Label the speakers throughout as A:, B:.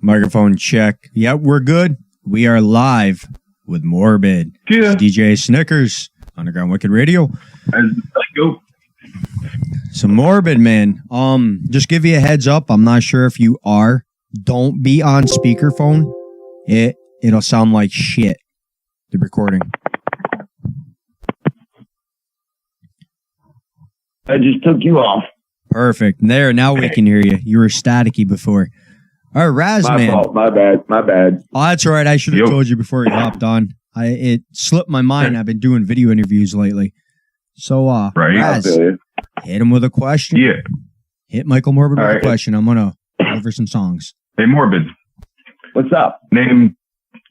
A: Microphone check. Yep, we're good. We are live with Morbid.
B: Yeah.
A: It's DJ Snickers, Underground Wicked Radio.
B: Let's go.
A: So Morbid, man. Just give you a heads up. I'm not sure if you are. Don't be on speakerphone. It'll sound like shit. The recording.
C: I just took you off.
A: Perfect. There, now we can hear you. You were staticky before. All right, Raz,
C: My
A: man.
C: fault. My bad.
A: Oh, that's all right. I should have told you before you hopped on. It slipped my mind. I've been doing video interviews lately. So,
B: right.
A: Raz, hit him with a question.
B: Yeah.
A: Hit Michael Morbid with
C: All
A: a
C: right.
A: question. I'm going to go over some songs.
B: Hey, Morbid.
C: What's up?
B: Name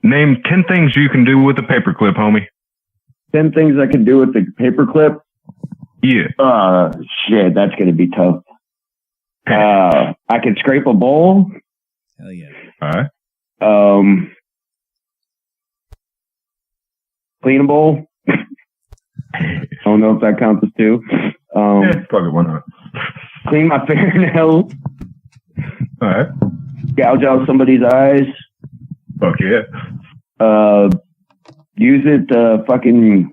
B: 10 things you can do with a paperclip, homie.
C: 10 things I can do with the paperclip?
B: Yeah.
C: Shit, that's going to be tough. I can scrape a bowl.
A: Hell yeah.
B: All right.
C: Clean a bowl. I don't know if that counts as two.
B: Yeah, fuck it, why not?
C: Clean my fingernails.
B: All right.
C: Gouge out somebody's eyes.
B: Fuck yeah.
C: Use it to fucking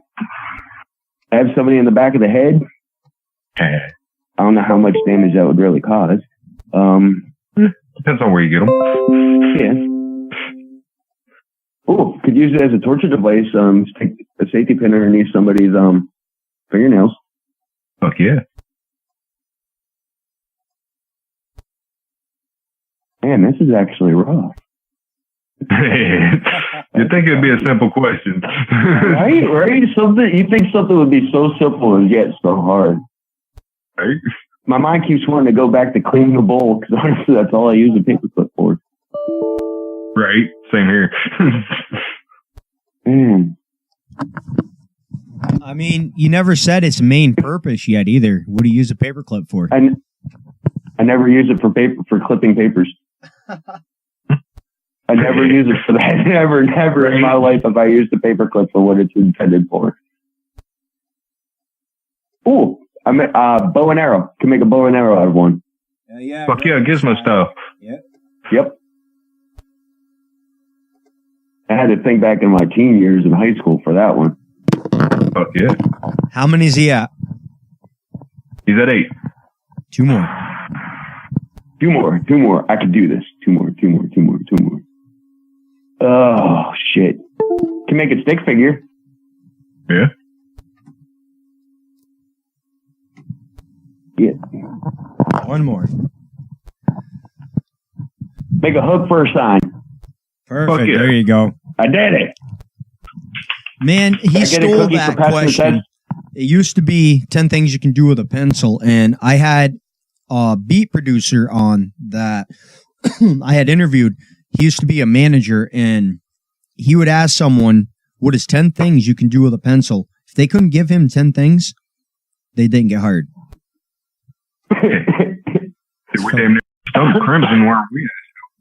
C: have somebody in the back of the head. I don't know how much damage that would really cause.
B: Depends on where you get them.
C: Yeah. Oh, could use it as a torture device. Stick a safety pin underneath somebody's fingernails.
B: Fuck yeah.
C: Man, this is actually rough.
B: You'd think it'd be a simple question.
C: Right? Something you think something would be so simple and yet so hard.
B: Right?
C: My mind keeps wanting to go back to cleaning the bowl because honestly, that's all I use a paperclip for.
B: Right. Same here.
C: Man,
A: I mean, you never said its main purpose yet either. What do you use a paperclip for?
C: I never use it for clipping papers. I never use it for that. Never in my life have I used a paperclip for what it's intended for. Oh, I mean, bow and arrow. Can make a bow and arrow out of one.
A: Yeah.
B: Fuck yeah, Gizmo style.
C: Yep. I had to think back in my teen years in high school for that one.
B: Fuck yeah.
A: How many is he at?
B: He's at 8.
A: 2 more.
C: Two more. I could do this. Two more. Oh, shit. Can make a stick figure.
B: Yeah.
C: Yeah.
A: 1 more.
C: Make a hook for a sign.
A: Perfect.
B: yeah.
A: There you go.
C: I did it.
A: Man, he
C: get a
A: stole
C: cookie
A: that
C: for passing the
A: question.
C: test?
A: It used to be 10 things you can do with a pencil, and I had a beat producer on that I had interviewed. He used to be a manager, and he would ask someone, what is 10 things you can do with a pencil? If they couldn't give him 10 things, they didn't get hired.
B: We're damn near stumped Crimson, weren't we?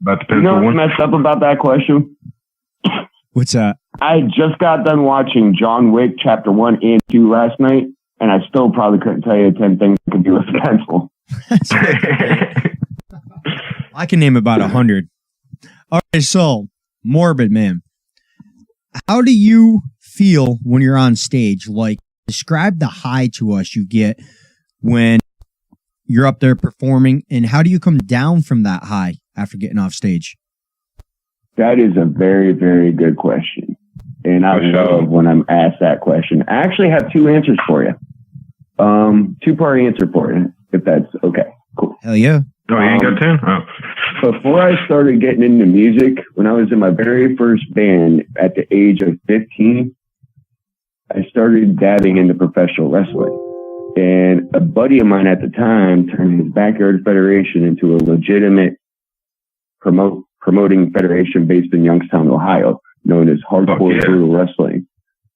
B: About the
C: You know
B: pencil
C: what's
B: one.
C: messed up about that question?
A: What's that?
C: I just got done watching John Wick Chapter 1 and 2 last night, and I still probably couldn't tell you 10 things I could do with a pencil.
A: I can name about 100. All right, so, Morbid, man. How do you feel when you're on stage? Like, describe the high to us you get when you're up there performing, and how do you come down from that high after getting off stage?
C: That is a very, very good question. And I love when I'm asked that question. I actually have 2 answers for you. 2-part answer for you, if that's okay. Cool.
A: Hell yeah.
B: Oh, you ain't got 10? Oh.
C: Before I started getting into music, when I was in my very first band at the age of 15, I started dabbing into professional wrestling. And a buddy of mine at the time turned his backyard federation into a legitimate promoting federation based in Youngstown, Ohio, known as Hardcore Brutal Wrestling.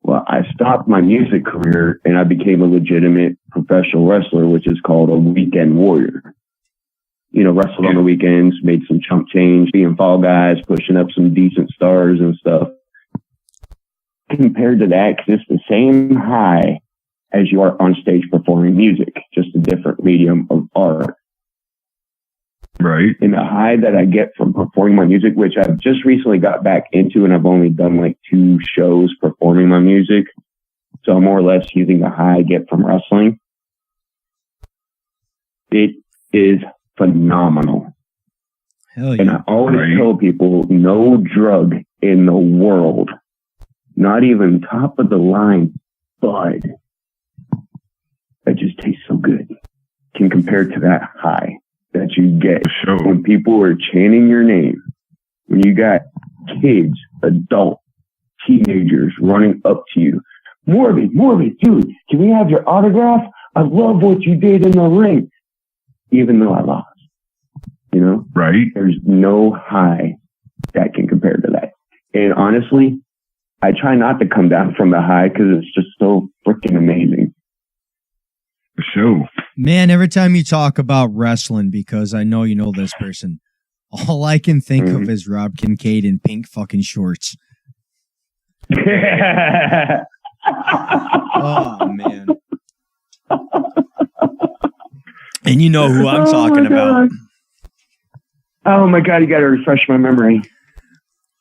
C: Well, I stopped my music career and I became a legitimate professional wrestler, which is called a weekend warrior. You know, wrestled on the weekends, made some chump change, being fall guys, pushing up some decent stars and stuff. Compared to that, 'cause it's the same high as you are on stage performing music, just a different medium of art.
B: Right.
C: And the high that I get from performing my music, which I've just recently got back into, and I've only done like 2 shows performing my music. So I'm more or less using the high I get from wrestling. It is phenomenal.
A: Hell yeah.
C: And I always tell people, no drug in the world, not even top of the line bud, that just tastes so good, can compare to that high that you get when people are chanting your name. When you got kids, adults, teenagers running up to you. Morbid, dude, can we have your autograph? I love what you did in the ring. Even though I lost. You know?
B: Right.
C: There's no high that can compare to that. And honestly, I try not to come down from the high because it's just so freaking amazing.
B: For sure.
A: Man, every time you talk about wrestling, because I know you know this person, all I can think of is Rob Kincaid in pink fucking shorts. Oh, man. And you know who I'm talking about.
C: Oh my God, you got to refresh my memory.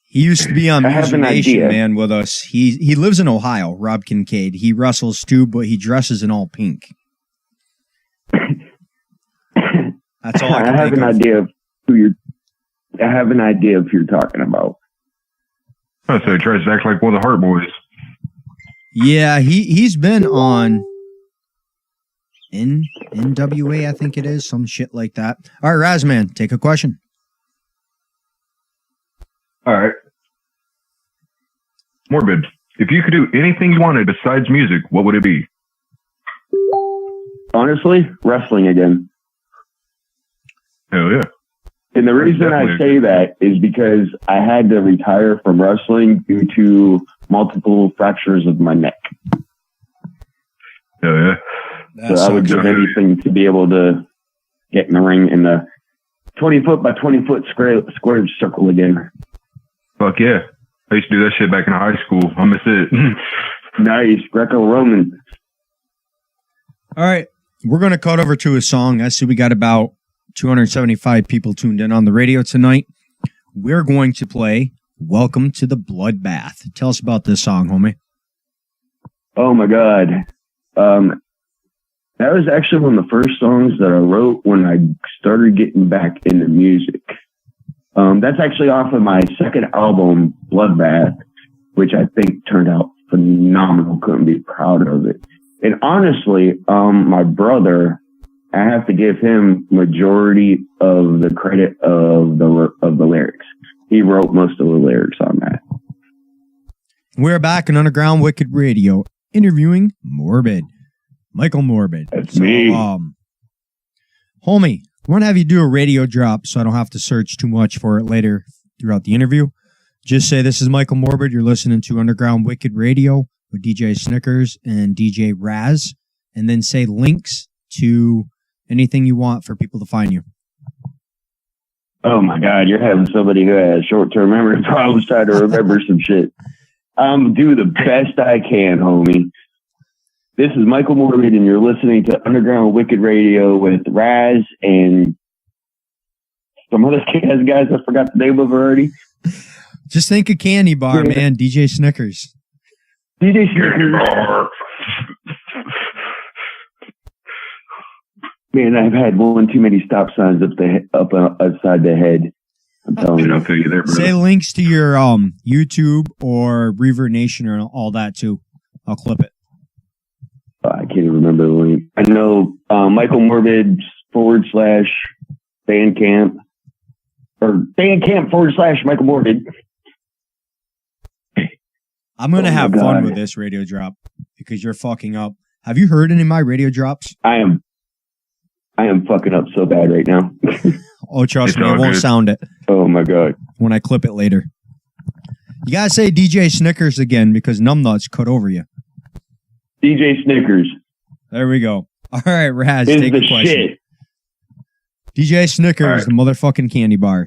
A: He used to be on Music Nation, man, with us. He lives in Ohio, Rob Kincaid. He wrestles too, but he dresses in all pink. That's all I can think of.
C: I have an idea of who you're talking about.
B: Oh, so he tries to act like one of the Hart Boys.
A: Yeah, he's been on NWA, I think it is, some shit like that. All right, Razman, take a question.
B: All right. Morbid, if you could do anything you wanted besides music, what would it be?
C: Honestly, wrestling again.
B: Hell yeah.
C: And the reason I say that is because I had to retire from wrestling due to multiple fractures of my neck.
B: Hell yeah.
C: So I would give anything to be able to get in the ring in the 20-foot by 20-foot square circle again.
B: Fuck yeah. I used to do that shit back in high school. I miss it.
C: Nice. Greco-Roman.
A: All right. We're going to cut over to a song. I see we got about 275 people tuned in on the radio tonight. We're going to play Welcome to the Bloodbath. Tell us about this song, homie.
C: Oh, my God. That was actually one of the first songs that I wrote when I started getting back into music. That's actually off of my second album, Bloodbath, which I think turned out phenomenal. Couldn't be proud of it. And honestly, my brother, I have to give him majority of the credit of the lyrics. He wrote most of the lyrics on that.
A: We're back in Underground Wicked Radio, interviewing Morbid. Michael Morbid.
C: That's me.
A: Homie, I want to have you do a radio drop so I don't have to search too much for it later throughout the interview. Just say, this is Michael Morbid. You're listening to Underground Wicked Radio with DJ Snickers and DJ Raz. And then say links to anything you want for people to find you.
C: Oh my God, you're having somebody who has short-term memory problems trying to remember some shit. I'm do the best I can, homie. This is Michael Morbid, and you're listening to Underground Wicked Radio with Raz and some other guys I forgot the name of already.
A: Just think of Candy Bar, man. DJ Snickers.
C: DJ Snickers. Man, I've had one too many stop signs up outside the head. I'm telling you.
B: I'll feel you there, brother.
A: Say links to your YouTube or Reverb Nation or all that too. I'll clip it.
C: I can't even remember the link. I know Michael Morbid /Bandcamp or Bandcamp / Michael Morbid.
A: I'm going to have fun with this radio drop because you're fucking up. Have you heard any of my radio drops?
C: I am fucking up so bad right now.
A: Oh, trust me, I won't sound it.
C: Oh my God.
A: When I clip it later. You got to say DJ Snickers again because Numbnuts cut over you.
C: DJ Snickers.
A: There we go. All right, Raz,
C: is
A: take
C: the
A: a question.
C: Shit.
A: DJ Snickers, right. The motherfucking candy bar.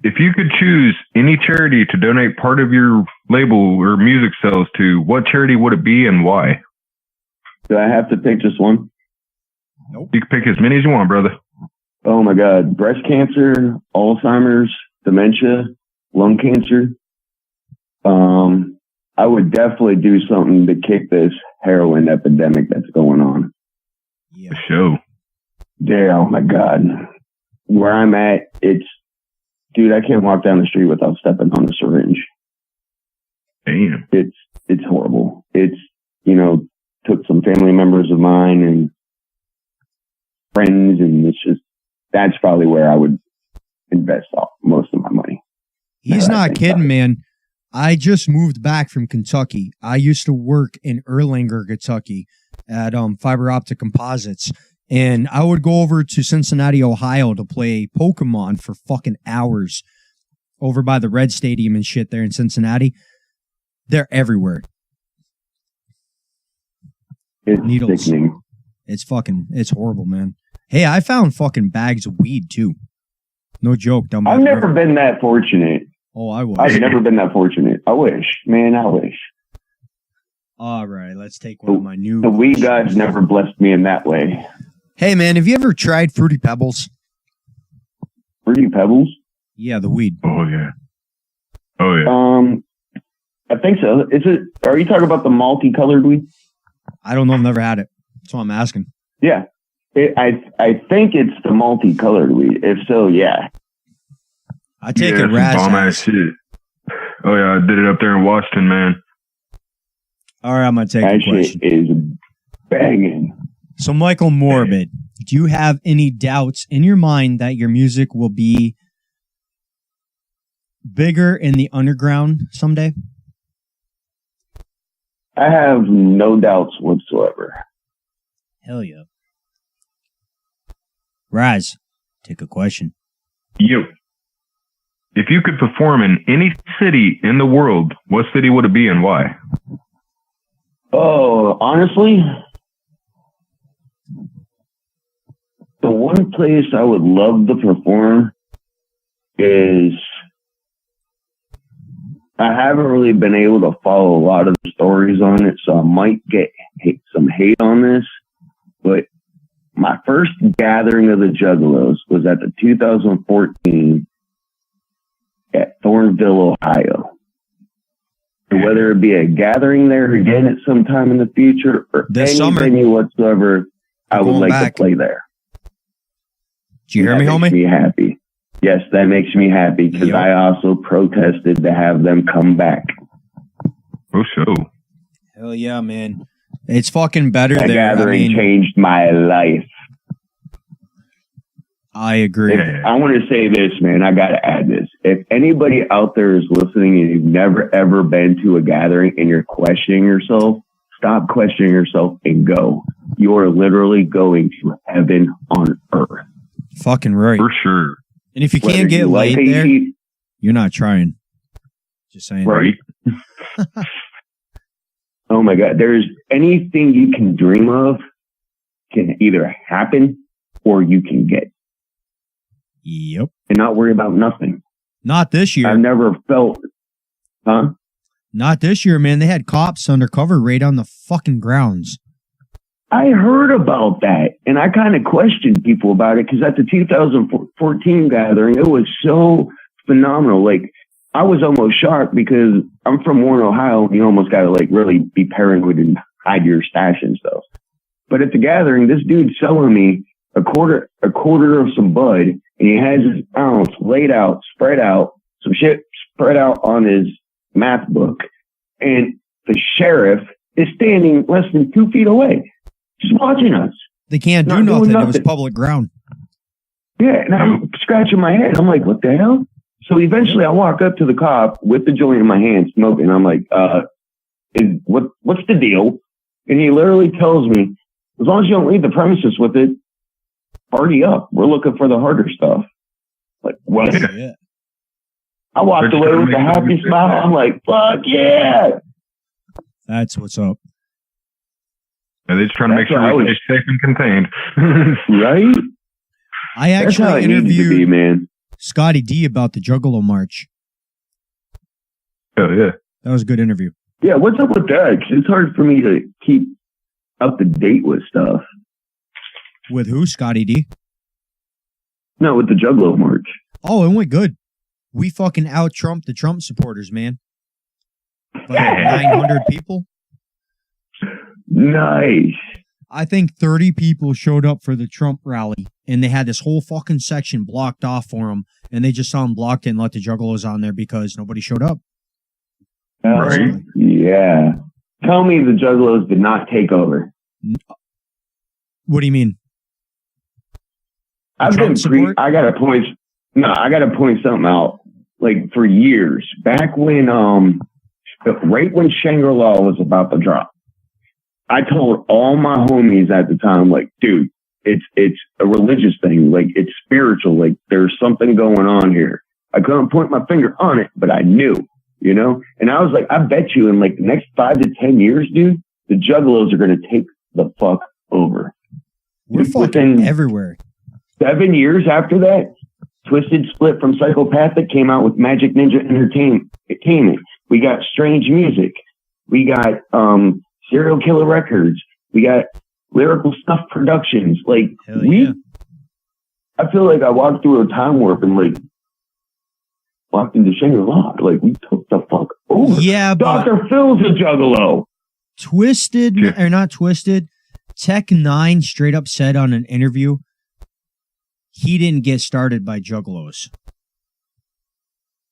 B: If you could choose any charity to donate part of your label or music sales to, what charity would it be and why?
C: Do I have to pick just one?
A: Nope.
B: You can pick as many as you want, brother.
C: Oh my God. Breast cancer, Alzheimer's, dementia, lung cancer. I would definitely do something to kick this heroin epidemic that's going on.
A: Yeah.
B: Show.
C: Yeah, oh my God. Where I'm at, dude, I can't walk down the street without stepping on a syringe.
B: Damn.
C: It's horrible. Took some family members of mine and friends, and that's probably where I would invest most of my money.
A: He's not kidding, man. I just moved back from Kentucky. I used to work in Erlanger, Kentucky at Fiber Optic Composites. And I would go over to Cincinnati, Ohio to play Pokemon for fucking hours over by the Red Stadium and shit there in Cincinnati. They're everywhere.
C: It's
A: Needles.
C: sickening.
A: It's horrible, man. Hey, I found fucking bags of weed too. No joke.
C: I've never been that fortunate.
A: Oh, I was.
C: I've never been that fortunate. I wish, man. I wish.
A: All right, let's take one of my new.
C: The weed gods never blessed me in that way.
A: Hey, man, have you ever tried Fruity Pebbles?
C: Fruity Pebbles?
A: Yeah, the weed.
B: Oh yeah. Oh yeah.
C: I think so. Are you talking about the multicolored weed?
A: I don't know. I've never had it. That's why I'm asking.
C: Yeah. I think it's the multicolored weed. If so, yeah.
A: I take
B: it
A: Raz.
B: Bomb ass shit. Oh yeah, I did it up there in Washington, man.
A: All right, I'm gonna take
C: that
A: a question.
C: Shit is banging.
A: So, Michael Morbid, do you have any doubts in your mind that your music will be bigger in the underground someday?
C: I have no doubts whatsoever.
A: Hell yeah. Raz, take a question.
B: You. If you could perform in any city in the world, what city would it be and why?
C: Oh, honestly, the one place I would love to perform is, I haven't really been able to follow a lot of the stories on it, so I might get some hate on this, but my first gathering of the Juggalos was at the 2014 at Thornville, Ohio. And whether it be a gathering there again at some time in the future or
A: This
C: any
A: summer,
C: venue whatsoever, I would like to play there.
A: Do you hear me,
C: That
A: homie?
C: makes me happy. Yes, that makes me happy because
A: Yep.
C: I also protested to have them come back.
B: Oh, show.
A: Hell yeah, man. It's fucking better
C: That
A: there.
C: gathering changed my life.
A: I agree.
C: I want to say this, man. I got to add this. If anybody out there is listening and you've never ever been to a gathering and you're questioning yourself, stop questioning yourself and go. You are literally going to heaven on earth.
A: Fucking right.
B: For sure.
A: And if you
C: Whether
A: can't get
C: you like
A: laid there,
C: it,
A: you're not trying. Just saying.
B: Right.
C: oh my God. There's anything you can dream of can either happen or you can get.
A: Yep.
C: And not worry about nothing.
A: Not this year.
C: I've never felt, huh?
A: Not this year, man. They had cops undercover right on the fucking grounds.
C: I heard about that, and I kind of questioned people about it because at the 2014 gathering, it was so phenomenal. Like, I was almost shocked because I'm from Warren, Ohio, and you almost got to like really be paranoid and hide your stash and stuff. But at the gathering, this dude's selling me a quarter of some bud, and he has his ounce laid out, spread out, some shit spread out on his math book, and the sheriff is standing less than 2 feet away. Just watching us.
A: They can't do nothing. It was public ground.
C: Yeah, and I'm scratching my head. I'm like, what the hell? So eventually I walk up to the cop with the joint in my hand, smoking. I'm like, what's the deal? And he literally tells me, as long as you don't leave the premises with it, party up. We're looking for the harder stuff. Like, what?
A: Yeah.
C: I walked away with a happy smile. I'm like, fuck yeah.
A: That's what's up.
B: Yeah, they're just trying to make sure we stay safe and contained.
C: Right?
A: I
C: That's how
A: actually
C: it needs to be,
A: interviewed
C: man.
A: Scotty D about the Juggalo March.
B: Oh, yeah.
A: That was a good interview.
C: Yeah, what's up with that? 'Cause it's hard for me to keep up to date with stuff.
A: With who? Scotty D?
C: No, with the Juggalo march.
A: Oh, it went good. We fucking out-Trumped the Trump supporters, man. Like 900 people.
C: Nice.
A: I think 30 people showed up for the Trump rally, and they had this whole fucking section blocked off for them, and they just saw them blocked and let the Juggalos on there because nobody showed up.
B: Right.
C: Yeah. Tell me the Juggalos did not take over.
A: What do you mean?
C: I gotta point something out. Like for years, back when right when Shangri-La was about to drop, I told all my homies at the time, like, dude, it's a religious thing, like it's spiritual, like there's something going on here. I couldn't point my finger on it, but I knew, you know? And I was like, I bet you in like the next 5 to 10 years, dude, the Juggalos are gonna take the fuck over.
A: We're fucking everywhere.
C: 7 years after that, Twisted split from Psychopathic, came out with Magic Ninja Entertainment. We got Strange Music. We got Serial Killer Records. We got Lyrical Stuff Productions. Like, I feel like I walked through a time warp and like walked into Shangri-La. Like, we took the fuck over.
A: Yeah, but
C: Dr. Phil's a Juggalo.
A: Twisted, or not Twisted, Tech 9 straight up said on an interview he didn't get started by Juggalos.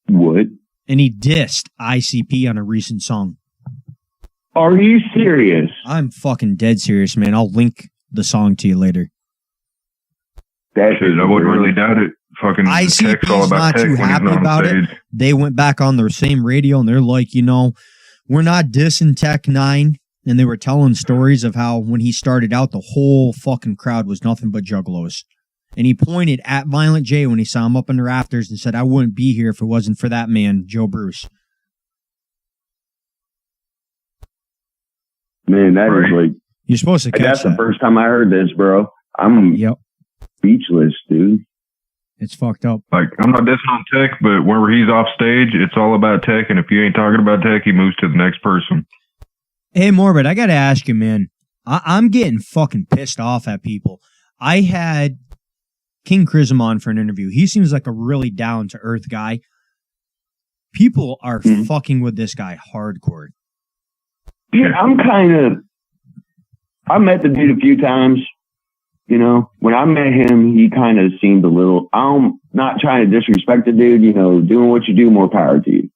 C: What?
A: And he dissed ICP on a recent song.
C: Are you serious?
A: I'm fucking dead serious, man. I'll link the song to you later.
B: Shit, I wouldn't really doubt it. Fucking
A: ICP's not too happy about it. They went back on their same radio and they're like, you know, we're not dissing Tech 9. And they were telling stories of how when he started out, the whole fucking crowd was nothing but Juggalos. And he pointed at Violent J when he saw him up in the rafters and said, I wouldn't be here if it wasn't for that man, Joe Bruce.
C: Man, that is like...
A: You're supposed to catch
C: that's
A: that.
C: the first time I heard this, bro. I'm speechless, dude.
A: It's fucked up.
B: Like, I'm not dissing on Tech, but whenever he's off stage, it's all about Tech. And if you ain't talking about Tech, he moves to the next person.
A: Hey, Morbid, I got to ask you, man. I'm getting fucking pissed off at people. I had King Chrism on for an interview. He seems like a really down-to-earth guy. People are fucking with this guy hardcore.
C: Dude, I met the dude a few times. You know, when I met him, he kind of seemed a little, I'm not trying to disrespect the dude, you know, doing what you do, more power to you.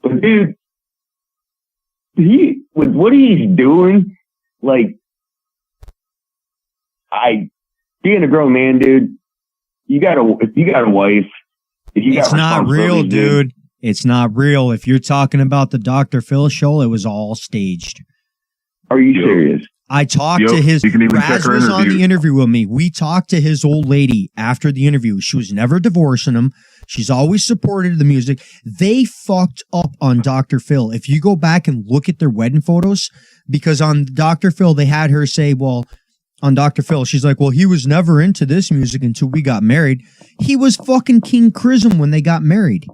C: But dude, with what he's doing, like, being a grown man, dude, if you got a wife,
A: it's not real, dude. It's not real. If you're talking about the Dr. Phil show, it was all staged.
C: Are you serious?
A: I talked to his, Raz was on the interview with me. We talked to his old lady after the interview. She was never divorcing him. She's always supported the music. They fucked up on Dr. Phil. If you go back and look at their wedding photos, because on Dr. Phil, they had her say, well, on Dr. Phil, she's like, well, he was never into this music until we got married. He was fucking King Chrism when they got married.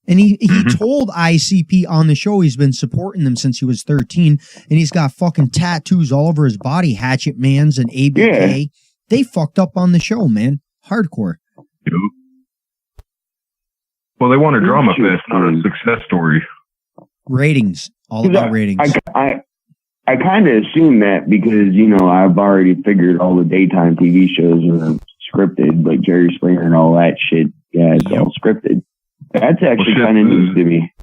A: And he told ICP on the show he's been supporting them since he was 13, and he's got fucking tattoos all over his body, Hatchet Mans and ABK. Yeah. They fucked up on the show, man. Hardcore.
B: Yep. Well, they want a drama fest, not a success story.
A: Ratings. All about ratings.
C: I kind of assume that because, you know, I've already figured all the daytime TV shows are scripted, like Jerry Springer and all that shit. Yeah, it's all scripted. That's actually kind of news to me.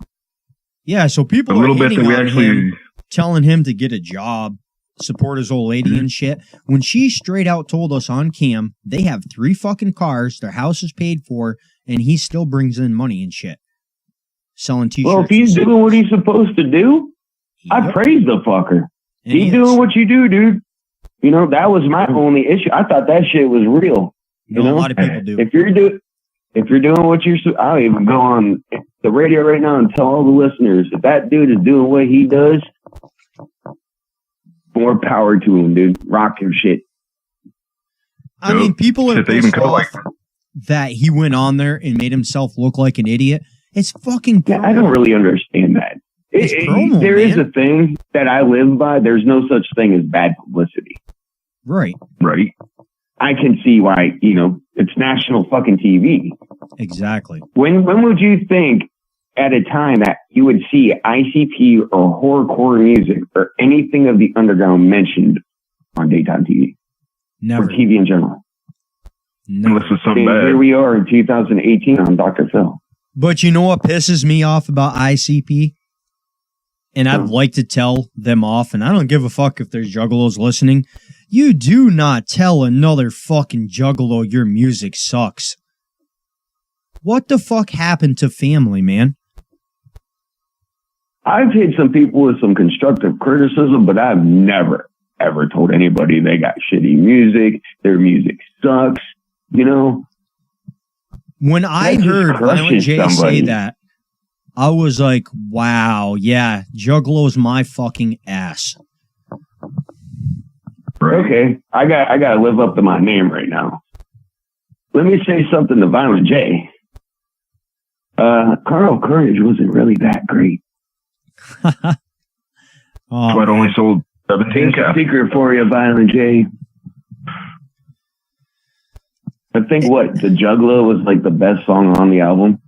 A: Yeah, so people are hitting on him, telling him to get a job, support his old lady and shit. When she straight out told us on cam, they have 3 fucking cars, their house is paid for, and he still brings in money and shit. Selling t-shirts.
C: Well, if he's doing what he's supposed to do, I praise the fucker. He's doing what you do, dude. You know, that was my only issue. I thought that shit was real. You know,
A: a lot of people do.
C: If you're doing what I'll even go on the radio right now and tell all the listeners, if that dude is doing what he does, more power to him, dude. Rock your shit.
A: I mean, people are pissed off that he went on there and made himself look like an idiot. It's fucking promo.
C: Yeah, I don't really understand that. There is a thing that I live by. There's no such thing as bad publicity.
A: Right.
B: Right.
C: I can see why, it's national fucking TV.
A: Exactly.
C: When would you think at a time that you would see ICP or horrorcore music or anything of the underground mentioned on daytime TV?
A: Never.
C: Or TV in general?
A: Never.
B: Unless it's something
C: And
B: bad.
C: here we are in 2018 on Dr. Phil.
A: But you know what pisses me off about ICP? And I'd like to tell them off, and I don't give a fuck if there's juggalos listening. You do not tell another fucking juggalo your music sucks. What the fuck happened to family, man?
C: I've hit some people with some constructive criticism, but I've never, ever told anybody they got shitty music, their music sucks,
A: When I
C: That just
A: heard
C: crushes
A: Violent J
C: somebody.
A: say that, I was like, wow, yeah, Juggalo's my fucking ass.
B: Right.
C: Okay, I got to live up to my name right now. Let me say something to Violent J. Carl Courage wasn't really that great.
B: But
A: Oh,
B: it only sold 17
C: Here's a
B: copies.
C: secret for you, Violent J. I think the Juggalo was like the best song on the album.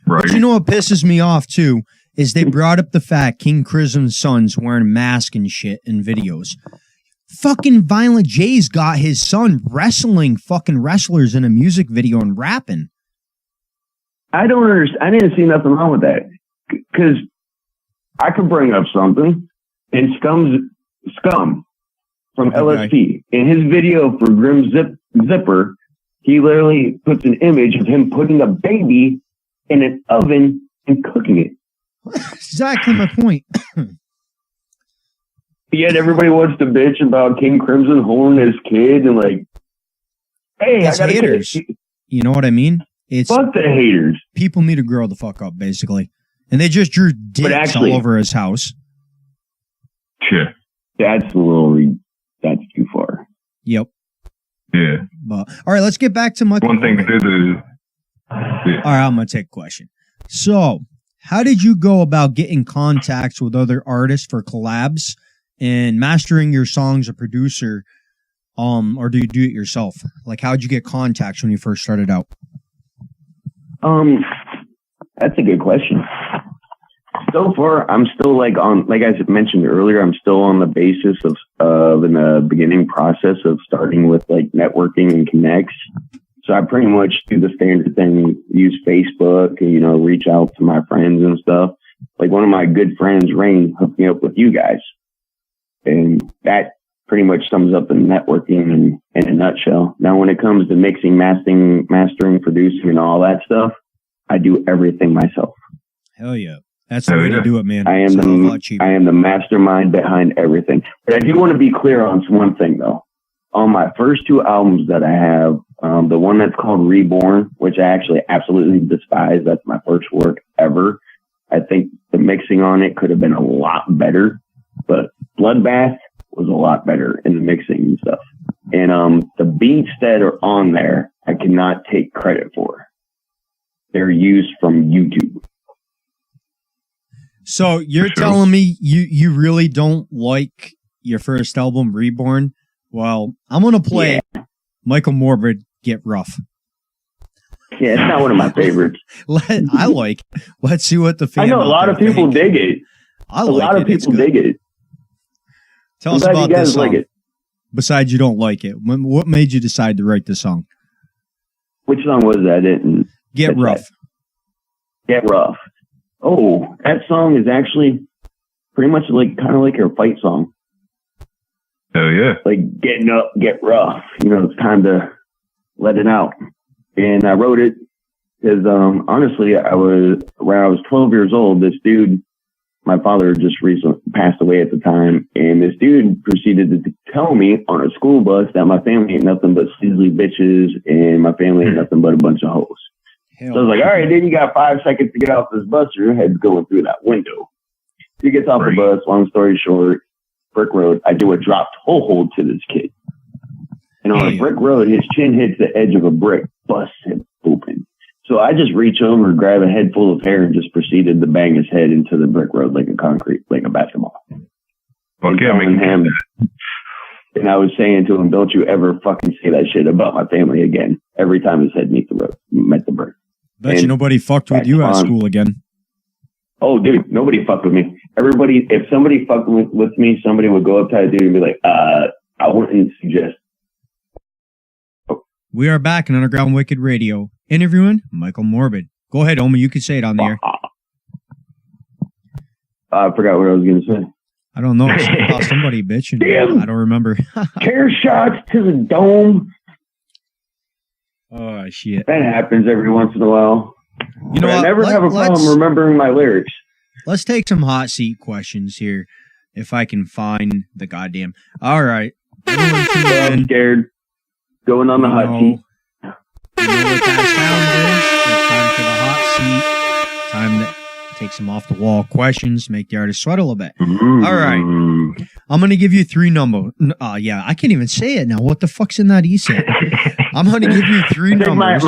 B: Right.
A: but you know what pisses me off too is they brought up the fact King Crimson's son's wearing masks and shit in videos. Fucking Violent J's got his son wrestling fucking wrestlers in a music video and rapping.
C: I don't understand. I didn't see nothing wrong with that. Because I could bring up something, and Scum from
A: Okay.
C: LSP, in his video for Grim Zipper, he literally puts an image of him putting a baby in an oven and cooking it.
A: Exactly my point.
C: Yet everybody wants to bitch about King Crimson holding his kid and like, hey,
A: It's
C: I got
A: haters. You know what I mean? It's
C: Fuck the haters.
A: people need to grow the fuck up, basically. And they just drew dicks
C: actually-
A: all over his house.
B: Yeah.
C: That's that's too far.
A: Yep.
B: Yeah.
A: But all right, let's get back to Michael.
B: One thing to
A: Morbid.
B: do is.
A: All right, I'm gonna take a question. So, how did you go about getting contacts with other artists for collabs and mastering your songs? A producer, or do you do it yourself? Like, how'd you get contacts when you first started out?
C: That's a good question. So far, I'm still like I mentioned earlier, I'm still on the basis of in the beginning process of starting with like networking and connects. So I pretty much do the standard thing, use Facebook, and, reach out to my friends and stuff. Like one of my good friends, Rain, hooked me up with you guys. And that pretty much sums up the networking in a nutshell. Now, when it comes to mixing, mastering, producing, and all that stuff, I do everything myself.
A: Hell yeah, that's the way to do it, man.
C: I am
A: It's a whole lot cheaper.
C: I am the mastermind behind everything. But I do want to be clear on one thing, though. On my first two albums that I have, the one that's called Reborn, which I actually absolutely despise. That's my first work ever. I think the mixing on it could have been a lot better, but Bloodbath was a lot better in the mixing and stuff. And the beats that are on there, I cannot take credit for. They're used from YouTube.
A: So you're
B: Sure.
A: telling me you really don't like your first album, Reborn? Well, I'm gonna play Michael Morbid, Get Rough.
C: Yeah, it's not one of my favorites.
A: I like. Let's see what the
C: I
A: fans.
C: know a lot of people dig it.
A: I
C: A
A: like
C: lot
A: it.
C: of
A: It's
C: people
A: good.
C: dig it.
A: Tell
C: I'm
A: us
C: glad
A: about
C: you
A: this
C: guys
A: song.
C: like it.
A: Besides, you don't like it. What made you decide to write this song?
C: Which song was that? I didn't
A: Get
C: That's
A: Rough.
C: Get Rough. Oh, that song is actually pretty much kind of like your fight song.
B: Hell yeah.
C: Like getting up, get rough. It's time to let it out. And I wrote it because honestly, when I was 12 years old, this dude, my father just recently passed away at the time, and this dude proceeded to tell me on a school bus that my family ain't nothing but sleazy bitches and my family ain't nothing but a bunch of hoes.
A: Hell,
C: So I was like, all right, then you got 5 seconds to get off this bus, or your head's going through that window. He gets off the bus, long story short, brick road. I do a dropped whole hold to this kid. And on a brick road, his chin hits the edge of a brick, busts him open. So I just reach over, grab a head full of hair, and just proceeded to bang his head into the brick road like a basketball.
B: Fuck yeah,
C: telling
B: make
C: him, And I was saying to him, don't you ever fucking say that shit about my family again. Every time he said met the bird.
A: Bet you nobody fucked with you at school again.
C: Oh, dude, nobody fucked with me. If somebody fucked with me, somebody would go up to that dude and be like, I wouldn't suggest.
A: We are back in Underground Wicked Radio, interviewing Michael Morbid. Go ahead, Omi, you can say it on the air.
C: I forgot what I was going to say.
A: I don't know. It's about somebody bitching.
C: Damn.
A: I don't remember.
C: Chair shots to the dome.
A: Oh, shit.
C: That happens every once in a while.
A: You know
C: but
A: what?
C: I never have a problem remembering my lyrics.
A: Let's take some hot seat questions here, if I can find the goddamn. All right.
C: I'm scared. Going on the hot seat.
A: You know what that sound is? It's time for the hot seat. Time to take some off the wall questions, make the artist sweat a little bit.
B: Ooh.
A: All right. I'm going to give you 3 numbers. Yeah, I can't even say it now. What the fuck's in that e-set? I'm going to give you 3 numbers.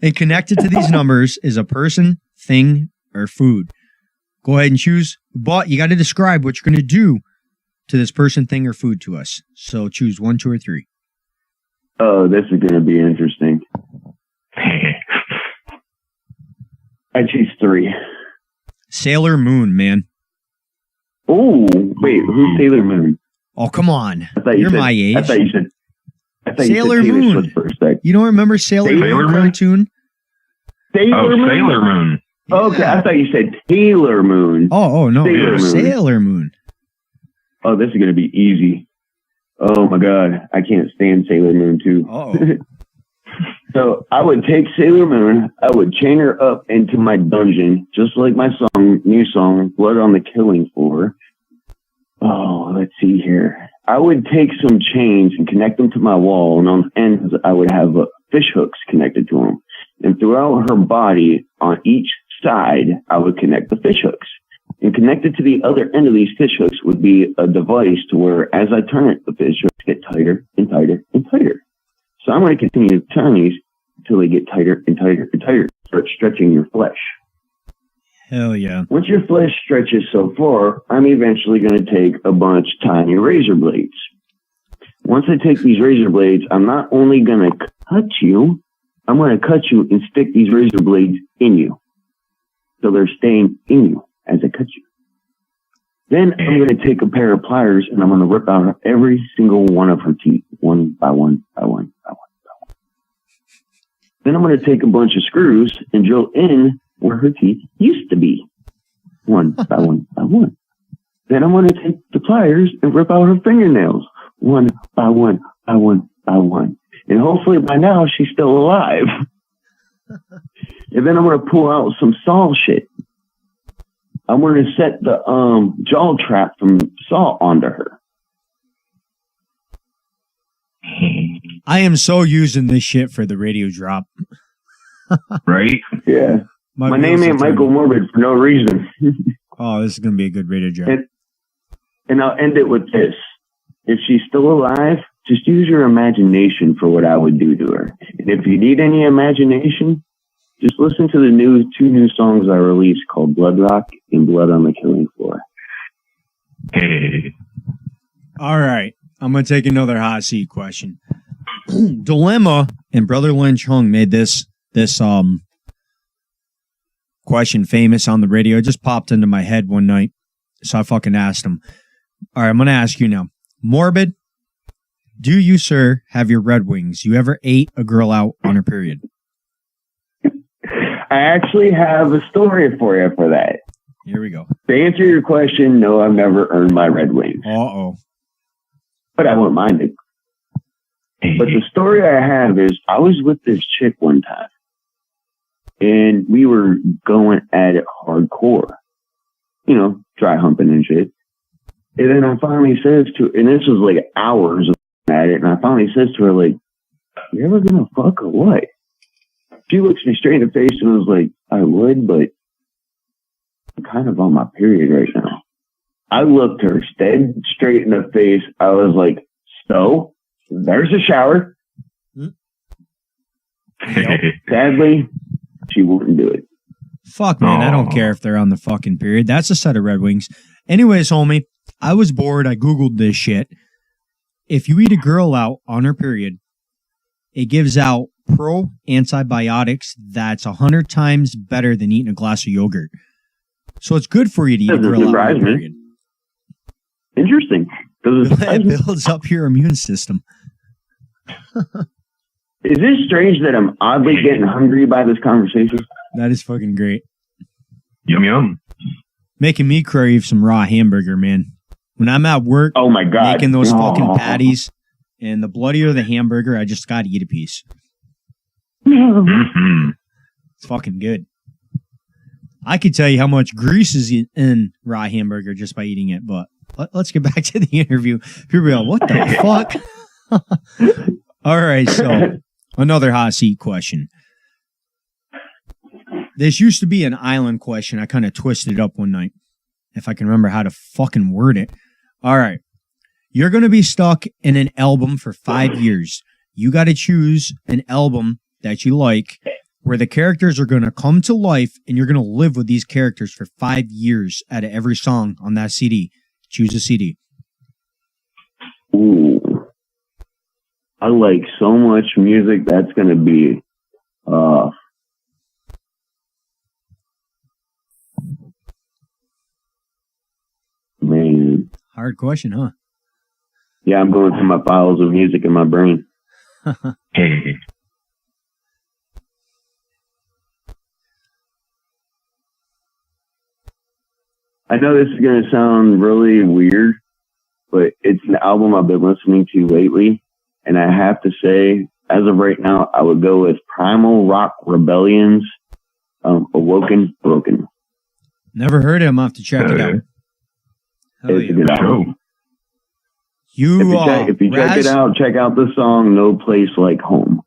A: And connected to these numbers is a person, thing, or food. Go ahead and choose. But you got to describe what you're going to do to this person, thing, or food to us. So choose 1, 2, or 3.
C: Oh, this is going to be interesting. I choose 3.
A: Sailor Moon, man.
C: Oh, wait, who's Sailor Moon?
A: Oh, come on.
C: You're
A: my age.
C: I thought you said
A: Sailor Moon.
C: For a sec.
A: You don't remember Sailor Moon cartoon?
C: Sailor Moon?
B: Sailor Moon.
A: Yeah.
C: Okay, I thought you said Taylor Moon.
A: Oh, no. Sailor Moon.
C: Oh, this is going to be easy. Oh, my God. I can't stand Sailor Moon, too.
A: Oh.
C: So I would take Sailor Moon. I would chain her up into my dungeon, just like my new song, Blood on the Killing Floor. Oh, let's see here. I would take some chains and connect them to my wall, and on the ends, I would have fish hooks connected to them. And throughout her body, on each side, I would connect the fish hooks. And connected to the other end of these fish hooks would be a device to where, as I turn it, the fish hooks get tighter and tighter and tighter. So I'm going to continue to turn these until they get tighter and tighter and tighter. Start stretching your flesh.
A: Hell yeah.
C: Once your flesh stretches so far, I'm eventually going to take a bunch of tiny razor blades. Once I take these razor blades, I'm not only going to cut you, I'm going to cut you and stick these razor blades in you. So they're staying in you as I cut you. Then I'm going to take a pair of pliers and I'm going to rip out every single one of her teeth, one by one, by one, by one, by one. Then I'm going to take a bunch of screws and drill in where her teeth used to be, one by one by one. Then I'm going to take the pliers and rip out her fingernails, one by one by one by one. And hopefully by now she's still alive. And then I'm going to pull out some Saw shit. I'm going to set the jaw trap from Saw onto her.
A: I am so using this shit for the radio drop.
B: Right?
C: Yeah. My name ain't Michael Morbid for no reason.
A: Oh, this is going to be a good radio drop.
C: And I'll end it with this. If she's still alive, just use your imagination for what I would do to her. And if you need any imagination, just listen to the 2 new songs I released called Blood Rock and Blood on the Killing Floor.
B: Hey.
A: All right. I'm going to take another hot seat question. Dilemma and Brother Lynch Hung made this question famous on the radio. It just popped into my head one night. So I fucking asked him. All right, I'm going to ask you now. Morbid, do you, sir, have your Red Wings? You ever ate a girl out on her period?
C: I actually have a story for you for that.
A: Here we go.
C: To answer your question, no, I've never earned my Red Wings.
A: Uh-oh.
C: But I wouldn't mind it. But the story I have is I was with this chick one time. And we were going at it hardcore. You know, dry humping and shit. And then I finally says to, and this was like hours at it, and I finally says to her, like, you ever gonna fuck or what? She looks me straight in the face and was like, I would, but I'm kind of on my period right now. I looked her dead straight in the face. I was like, so, there's a shower. Sadly, she wouldn't do it.
A: Fuck, man. I don't care if they're on the fucking period. That's a set of Red Wings. Anyways, homie, I was bored. I Googled this shit. If you eat a girl out on her period, it gives out pro antibiotics that's 100 times better than eating a glass of yogurt. So it's good for you to eat a girl out on her period.
C: Interesting.
A: It builds up your immune system.
C: Is it strange that I'm oddly getting hungry by this conversation?
A: That is fucking great.
B: Yum, yum.
A: Making me crave some raw hamburger, man. When I'm at work,
C: oh my God,
A: making those fucking patties, and the bloodier the hamburger, I just gotta eat a piece.
B: Mm-hmm.
A: It's fucking good. I could tell you how much grease is in raw hamburger just by eating it, but let's get back to the interview. People are like, what the fuck? All right, so another hot seat question. This used to be an island question. I kind of twisted it up one night, if I can remember how to fucking word it. All right. You're going to be stuck in an album for 5 years. You got to choose an album that you like where the characters are going to come to life and you're going to live with these characters for 5 years out of every song on that CD. Choose a CD.
C: Ooh. I like so much music. That's going to be, man.
A: Hard question, huh?
C: Yeah, I'm going through my files of music in my brain.
B: Hey.
C: I know this is going to sound really weird, but it's an album I've been listening to lately. And I have to say, as of right now, I would go with Primal Rock Rebellion's Awoken Broken.
A: Never heard it. I'm going to have to check it out.
C: It's a good album. If you check
A: Raz,
C: it out, check out the song No Place Like Home.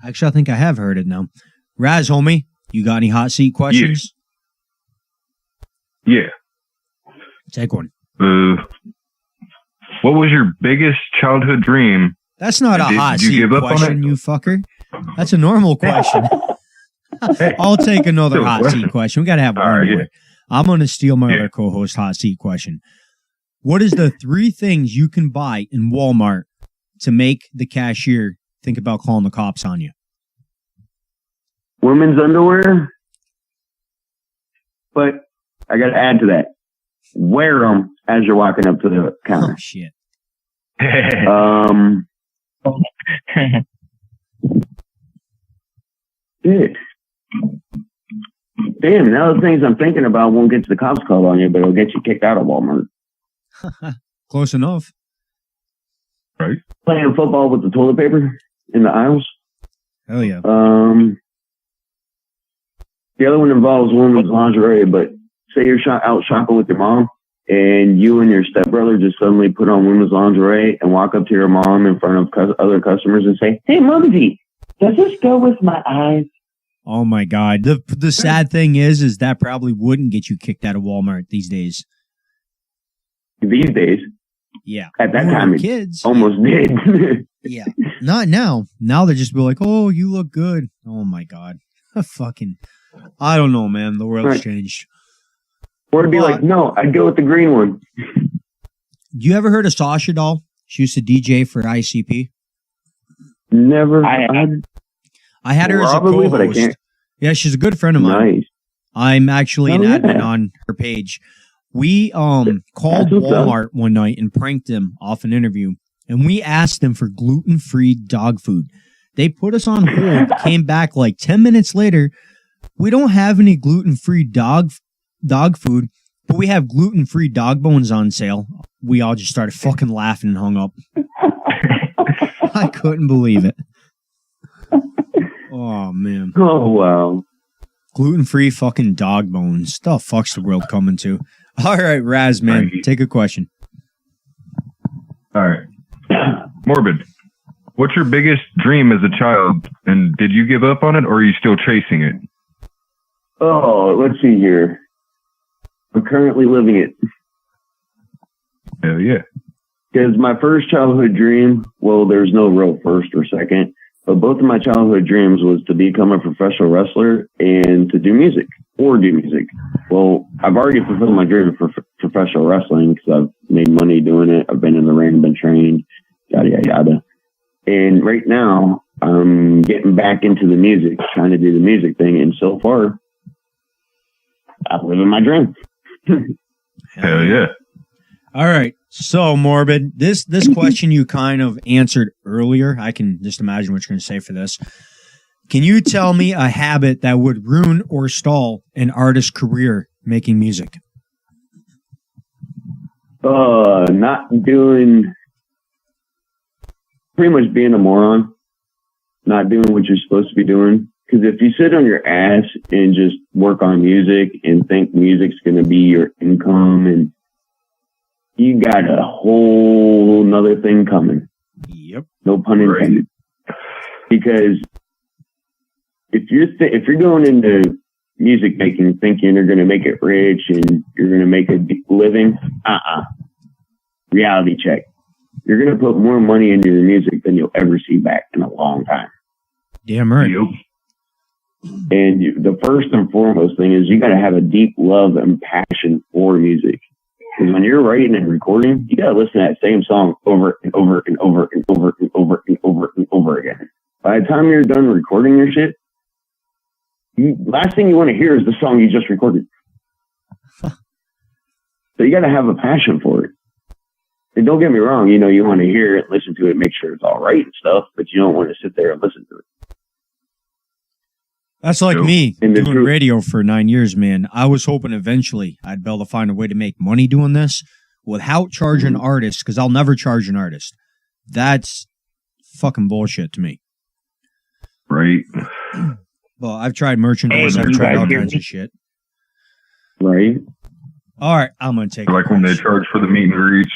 A: Actually, I think I have heard it now. Raz, homie, you got any hot seat questions?
B: Yeah.
A: Take one.
B: What was your biggest childhood dream?
A: That's not a hot seat question, you fucker. That's a normal question. I'll take another hot seat question. We got to have one more. I'm going to steal my other co-host hot seat question. What is the 3 things you can buy in Walmart to make the cashier think about calling the cops on you?
C: Women's underwear. But I got to add to that. Wear them as you're walking up to the counter.
A: Oh, shit.
C: Shit. Damn, now the things I'm thinking about won't get the cops called on you, but it'll get you kicked out of Walmart.
A: Close enough.
B: Right.
C: Playing football with the toilet paper in the aisles.
A: Hell yeah.
C: The other one involves women's lingerie, but say you're out shopping with your mom and you and your stepbrother just suddenly put on women's lingerie and walk up to your mom in front of other customers and say, "Hey, Mumsy, does this go with my eyes?"
A: Oh my God. The sad thing is that probably wouldn't get you kicked out of Walmart these days.
C: These days?
A: Yeah.
C: At that time,
A: kids
C: almost did.
A: Yeah. Not now. Now they just be like, "Oh, you look good." Oh my God. Fucking, I don't know, man. The world's changed.
C: Or it'd be like, no, I'd go with the green one.
A: You ever heard of Sasha Doll? She used to DJ for ICP.
C: Never.
A: I had her as a co-host. But I can't. Yeah, she's a good friend of mine. Nice. I'm actually an admin on her page. We called Walmart one night and pranked them off an interview, and we asked them for gluten-free dog food. They put us on hold, came back like 10 minutes later. We don't have any gluten-free dog food, but we have gluten-free dog bones on sale. We all just started fucking laughing and hung up. I couldn't believe it. Oh, man.
C: Oh, wow.
A: Gluten-free fucking dog bones. The fuck's the world coming to? All right, Raz, man. Take a question.
B: All right. Morbid, what's your biggest dream as a child? And did you give up on it or are you still chasing it?
C: Oh, let's see here. I'm currently living it.
B: Hell yeah.
C: Because my first childhood dream, well, there's no real first or second, but both of my childhood dreams was to become a professional wrestler and to do music. Well, I've already fulfilled my dream for professional wrestling because I've made money doing it. I've been in the ring, been trained, yada, yada, yada. And right now, I'm getting back into the music, trying to do the music thing. And so far, I'm living my dream.
B: Hell yeah.
A: All right. So, Morbid, this question you kind of answered earlier. I can just imagine what you're going to say for this. Can you tell me a habit that would ruin or stall an artist's career making music?
C: Not doing, pretty much being a moron, not doing what you're supposed to be doing. Because if you sit on your ass and just work on music and think music's going to be your income, and you got a whole nother thing coming.
A: Yep.
C: No pun intended. Because if you're going into music making thinking you're going to make it rich and you're going to make a living, reality check. You're going to put more money into your music than you'll ever see back in a long time.
A: Damn right.
B: Yep.
C: And the first and foremost thing is you got to have a deep love and passion for music. Because when you're writing and recording, you got to listen to that same song over and over and over and over and over and over and over again. By the time you're done recording your shit, last thing you want to hear is the song you just recorded. So you got to have a passion for it. And don't get me wrong, you want to hear it, listen to it, make sure it's all right and stuff, but you don't want to sit there and listen to it.
A: That's like me
C: And
A: doing radio for 9 years, man. I was hoping eventually I'd be able to find a way to make money doing this without charging artists, because I'll never charge an artist. That's fucking bullshit to me.
B: Right.
A: Well, I've tried merchandise. I've tried all kinds of shit.
C: Right.
A: All right, I'm going to take
B: Like when they charge for the meet and greets.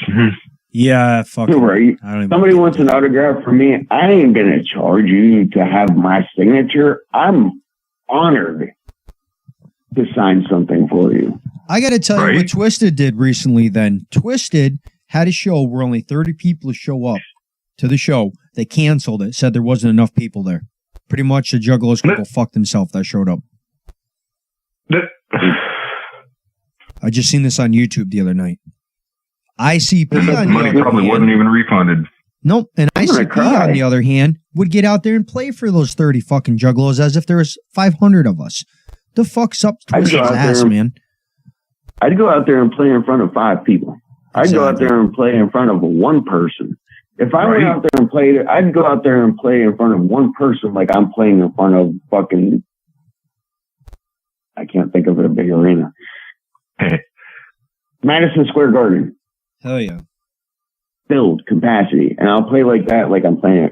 A: Yeah, fuck it.
C: Right.
A: I don't even
C: Somebody wants an autograph from me. I ain't going to charge you to have my signature. I'm honored to sign something for you.
A: I got to tell you what Twisted did recently then. Twisted had a show where only 30 people show up to the show. They canceled it, said there wasn't enough people there. Pretty much the Juggalos could go fuck themselves that showed up. I just seen this on YouTube the other night. ICP on the
B: money
A: other
B: probably
A: hand,
B: wasn't even refunded.
A: Nope. And ICP on the other hand would get out there and play for those 30 fucking Juggalos as if there was 500 of us. The fuck's up Twisted's ass, man?
C: I'd go out there and play in front of 5 people. I'd go out there and play in front of one person. If I went out there and played it, I'd go out there and play in front of one person like I'm playing in front of fucking, I can't think of a big arena. Madison Square Garden.
A: Hell yeah.
C: Filled capacity. And I'll play like that like I'm playing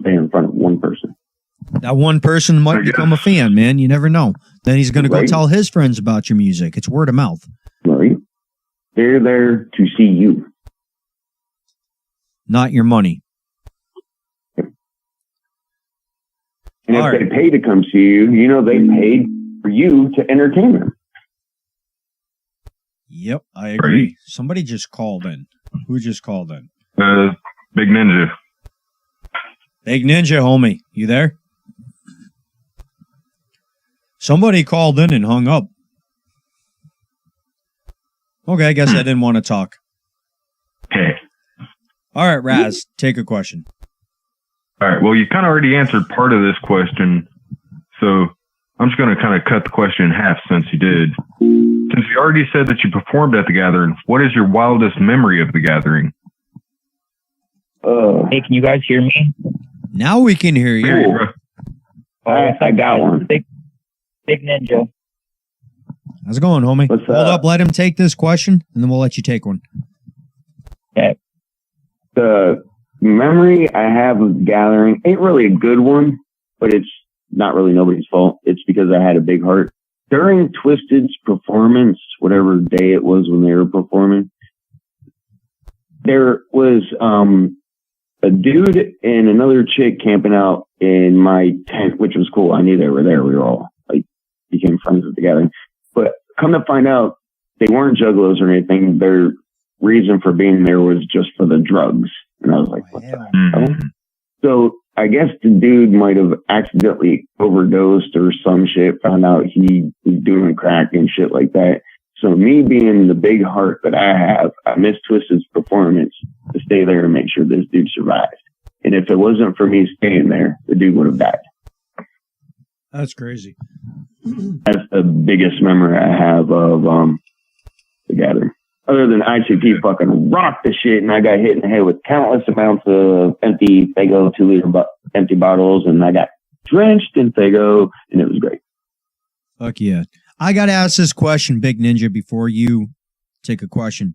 C: in front of one person.
A: That one person might become a fan, man. You never know. Then he's going to go tell his friends about your music. It's word of mouth.
C: Right. They're there to see you.
A: Not your money.
C: And if they pay to come see you, they paid for you to entertain them.
A: Yep, I agree. Somebody just called in. Who just called in?
B: Big Ninja.
A: Big Ninja, homie. You there? Somebody called in and hung up. Okay, I guess I didn't want to talk. All right, Raz, take a question.
B: All right, well, you kind of already answered part of this question, so I'm just going to kind of cut the question in half since you did. Since you already said that you performed at the gathering, what is your wildest memory of the gathering?
D: Hey, can you guys hear me?
A: Now we can hear you.
C: I got one.
D: Big Ninja.
A: How's it going, homie?
C: What's
A: Hold up, let him take this question, and then we'll let you take one.
D: Okay.
C: The memory I have of the gathering ain't really a good one, but it's not really nobody's fault. It's because I had a big heart. During Twisted's performance, whatever day it was when they were performing, there was a dude and another chick camping out in my tent, which was cool. I knew they were there. We were all became friends at the gathering. But come to find out, they weren't juggalos or anything. Their reason for being there was just for the drugs. And I was like, what the hell? So I guess the dude might have accidentally overdosed or some shit, found out he was doing crack and shit like that. So me being the big heart that I have, I mistwist his performance to stay there and make sure this dude survived. And if it wasn't for me staying there, the dude would have died.
A: That's crazy.
C: That's the biggest memory I have of the gathering. Other than ICP fucking rocked the shit, and I got hit in the head with countless amounts of empty Fago 2-liter empty bottles, and I got drenched in Fago, and it was great.
A: Fuck yeah. I got to ask this question, Big Ninja, before you take a question.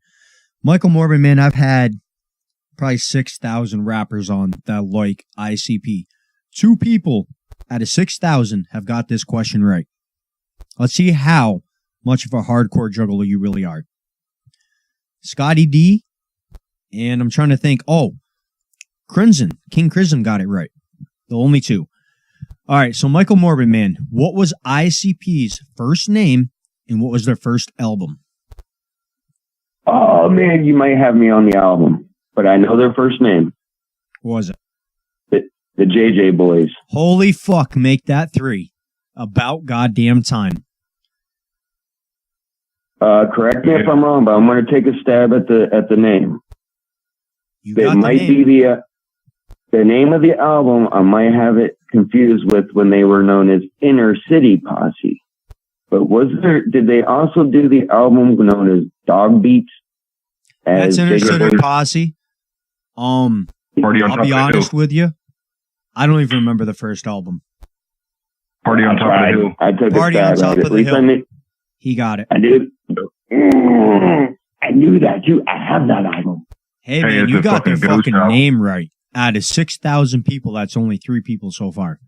A: Michael Morbid, man, I've had probably 6,000 rappers on that like ICP. 2 people out of 6,000 have got this question right. Let's see how much of a hardcore juggler you really are. Scotty D, and I'm trying to think. Oh, Crimson. King Crimson got it right. The only 2. All right, so Michael Morbid, man, what was ICP's first name and what was their first album?
C: Oh, man, you might have me on the album, but I know their first name.
A: What was it?
C: The JJ Boys.
A: Holy fuck, make that 3. About goddamn time.
C: Correct me if I'm wrong, but I'm going to take a stab at the name.
A: It might
C: be the name of the album. I might have it confused with when they were known as Inner City Posse. But did they also do the album known as Dog Beats?
A: That's Inner City Posse. I'll be honest with you. I don't even remember the first album.
B: Party on Top of the Hill.
C: I took
A: Party
C: a
A: on
C: stab
A: Top
C: at
A: of
C: it.
A: the Hill. He got it.
C: I did. I knew that too. I have that album.
A: Hey man, you got the fucking name right. Out of 6,000 people, that's only 3 people so far.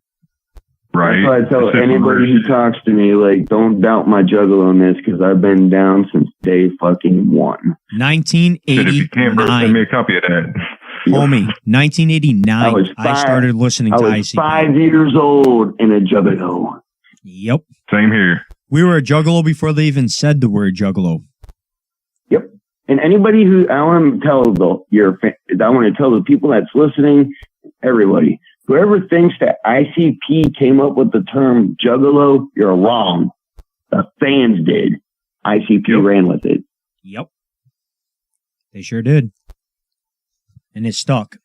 B: Right.
C: That's why I tell anybody who talks to me, like, don't doubt my juggle on this, because I've been down since day fucking 1.
A: 1989.
B: If you can't, bro, send me a copy of that.
A: Homie, 1989. I started listening to ICP.
C: I was 5 years old in a juggalo.
A: Yep.
B: Same here.
A: We were a juggalo before they even said the word juggalo.
C: Yep. And anybody who I want to tell I want to tell the people that's listening, everybody, whoever thinks that ICP came up with the term juggalo, you're wrong. The fans did. ICP ran with it.
A: Yep. They sure did. And it stuck.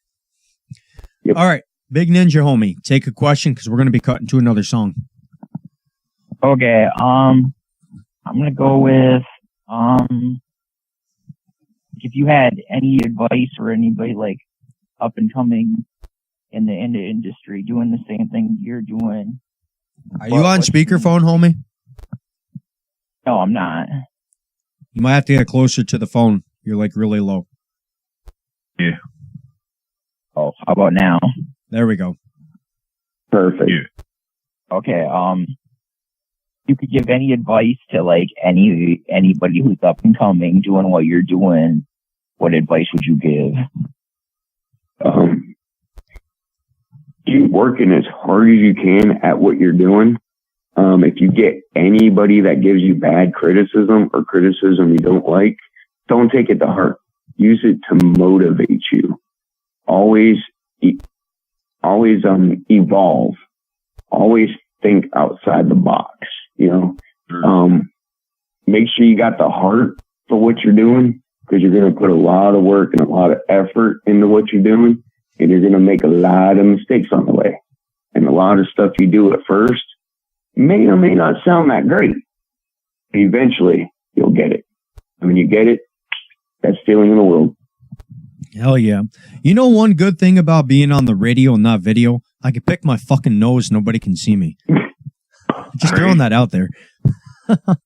C: Yep.
A: All right. Big Ninja homie, take a question because we're going to be cutting to another song.
D: Okay. I'm going to go with, if you had any advice for anybody like up and coming in the industry doing the same thing you're doing.
A: Are you on speakerphone, homie?
D: No, I'm not.
A: You might have to get closer to the phone. You're like really low.
B: Yeah.
D: Oh, how about now?
A: There we go.
C: Perfect.
B: Yeah.
D: Okay. You could give any advice to like anybody who's up and coming doing what you're doing. What advice would you give?
C: Keep working as hard as you can at what you're doing. If you get anybody that gives you bad criticism or criticism you don't like, don't take it to heart. Use it to motivate you. Always evolve. Always think outside the box. Make sure you got the heart for what you're doing, because you're going to put a lot of work and a lot of effort into what you're doing, and you're going to make a lot of mistakes on the way. And a lot of stuff you do at first may or may not sound that great. Eventually, you'll get it. And when you get it, best feeling in the world.
A: Hell yeah. You know one good thing about being on the radio and not video? I can pick my fucking nose. Nobody can see me. Just throwing that out there.
C: I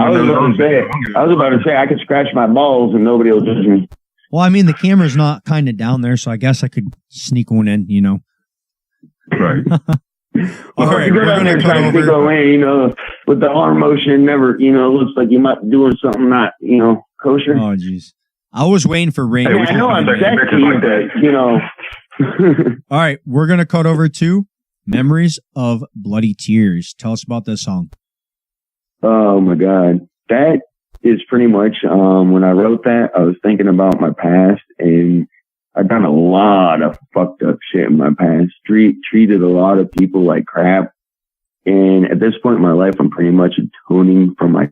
C: was about to say I could scratch my balls and nobody will judge me.
A: Well, I mean, the camera's not kind of down there, so I guess I could sneak one in,
B: Right.
A: All right, we're going to cut over.
C: Go in, with the arm motion, never, looks like you might be doing something not, kosher.
A: Oh, jeez. I was waiting for rain.
C: Hey, I know I'm sexy, but,
A: All right, we're going to cut over to Memories of Bloody Tears. Tell us about this song.
C: Oh, my God. That is pretty much, when I wrote that, I was thinking about my past, and I've done a lot of fucked up shit in my past. Treated a lot of people like crap. And at this point in my life, I'm pretty much atoning for my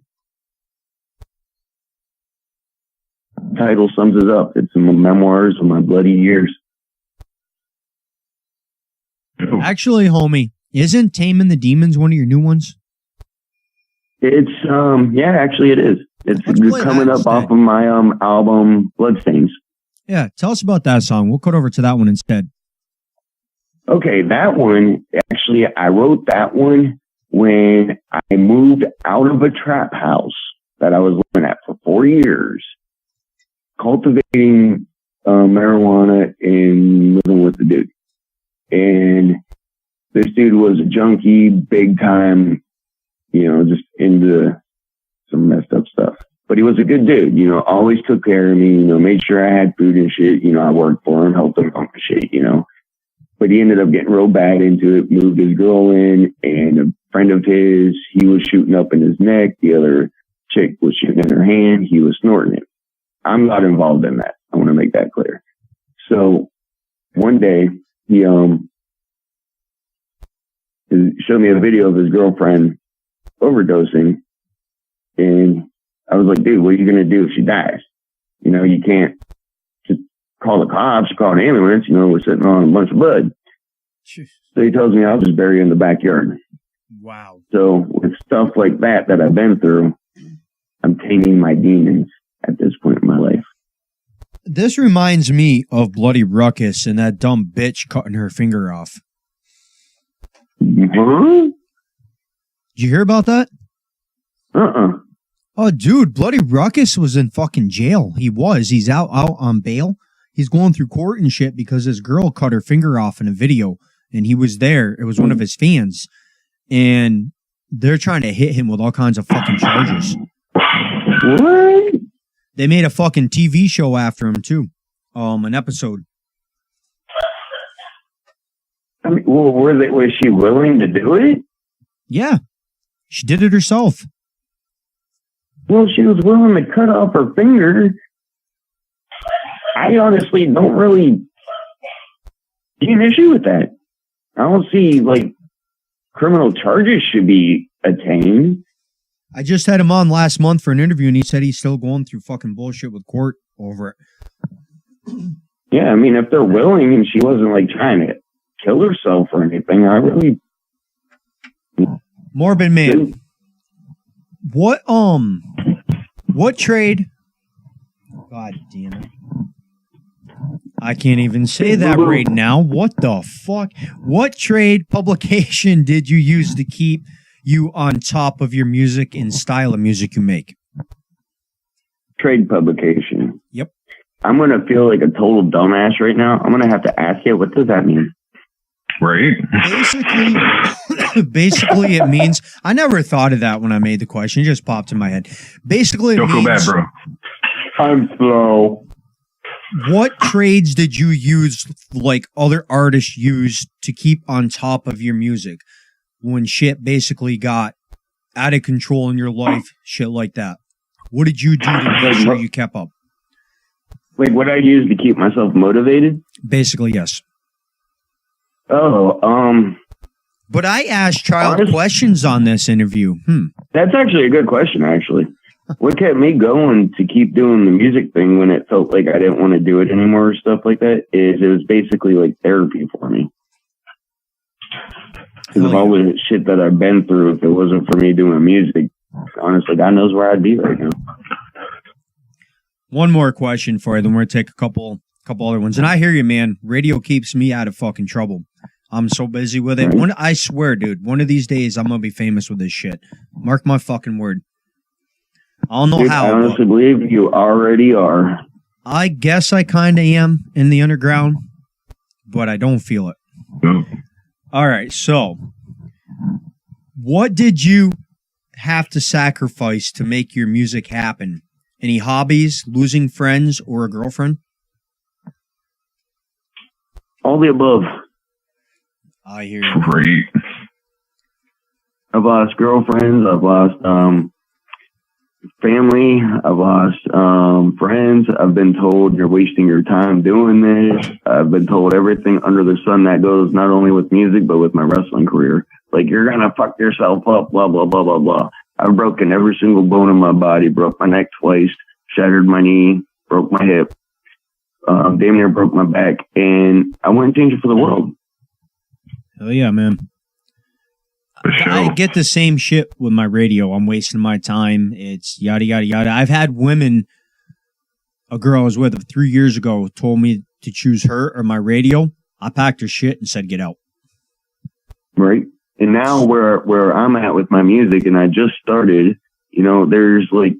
C: title sums it up. It's in my memoirs of my bloody years.
A: Actually, homie, isn't Taming the Demons one of your new ones?
C: It's yeah, actually it is. It's coming up off of my album Bloodstains.
A: Yeah, tell us about that song. We'll cut over to that one instead.
C: Okay, that one, actually, I wrote that one when I moved out of a trap house that I was living at for 4 years, cultivating marijuana and living with the dude. And this dude was a junkie, big time, just into some messed up stuff. But he was a good dude, always took care of me, made sure I had food and shit. I worked for him, helped him pump shit, But he ended up getting real bad into it, moved his girl in, and a friend of his, he was shooting up in his neck. The other chick was shooting in her hand. He was snorting it. I'm not involved in that. I want to make that clear. So one day, he showed me a video of his girlfriend overdosing, and I was like, dude, what are you going to do if she dies? You can't just call the cops, call an ambulance, we're sitting on a bunch of blood. So he tells me I'll just bury her in the backyard.
A: Wow.
C: So with stuff like that I've been through, I'm taming my demons at this point in my life.
A: This reminds me of Bloody Ruckus and that dumb bitch cutting her finger off.
C: Huh?
A: Did you hear about that? Oh, dude, Bloody Ruckus was in fucking jail. He's out on bail. He's going through court and shit because his girl cut her finger off in a video, and he was there. It was one of his fans, and they're trying to hit him with all kinds of fucking charges.
C: What?
A: They made a fucking TV show after him too, an episode.
C: I mean, well, was she willing to do it?
A: Yeah, she did it herself.
C: Well, she was willing to cut off her finger. I honestly don't really see an issue with that. I don't see, criminal charges should be attained.
A: I just had him on last month for an interview, and he said he's still going through fucking bullshit with court over it.
C: Yeah, I mean, if they're willing and she wasn't, trying to kill herself or anything, I really...
A: Morbid man. What trade? God damn it. I can't even say that right now. What the fuck? What trade publication did you use to keep you on top of your music and style of music you make?
C: Trade publication.
A: Yep.
C: I'm going to feel like a total dumbass right now. I'm going to have to ask you, what does that mean?
B: Right.
A: Basically, it means, I never thought of that when I made the question. It just popped in my head. Basically,
B: Don't feel bad, bro.
C: I'm slow.
A: What trades did you use, other artists use, to keep on top of your music when shit basically got out of control in your life, shit like that? What did you do to make sure you kept up?
C: What I use to keep myself motivated?
A: Basically, yes.
C: Oh,
A: But I asked child questions on this interview.
C: That's actually a good question, actually. What kept me going to keep doing the music thing when it felt like I didn't want to do it anymore or stuff like that is it was basically like therapy for me. Because of all the shit that I've been through, if it wasn't for me doing music, honestly, God knows where I'd be right now.
A: One more question for you, then we're going to take a couple other ones. And I hear you, man. Radio keeps me out of fucking trouble. I'm so busy with it.
C: Right.
A: I swear, dude, one of these days I'm going to be famous with this shit. Mark my fucking word. I don't know how.
C: I honestly believe you already are.
A: I guess I kind of am in the underground, but I don't feel it.
B: No.
A: All right, so what did you have to sacrifice to make your music happen? Any hobbies, losing friends, or a girlfriend?
C: All the above.
A: I hear you.
B: Great.
C: I've lost girlfriends. I've lost family. I've lost friends. I've been told you're wasting your time doing this. I've been told everything under the sun that goes not only with music, but with my wrestling career. You're going to fuck yourself up, blah, blah, blah, blah, blah. I've broken every single bone in my body, broke my neck twice, shattered my knee, broke my hip, damn near broke my back, and I wouldn't change it for the world.
A: Hell yeah, man.
B: For sure.
A: I get the same shit with my radio. I'm wasting my time. It's yada, yada, yada. I've had women, a girl I was with 3 years ago told me to choose her or my radio. I packed her shit and said, get out.
C: Right. And now where I'm at with my music, and I just started, you know, there's like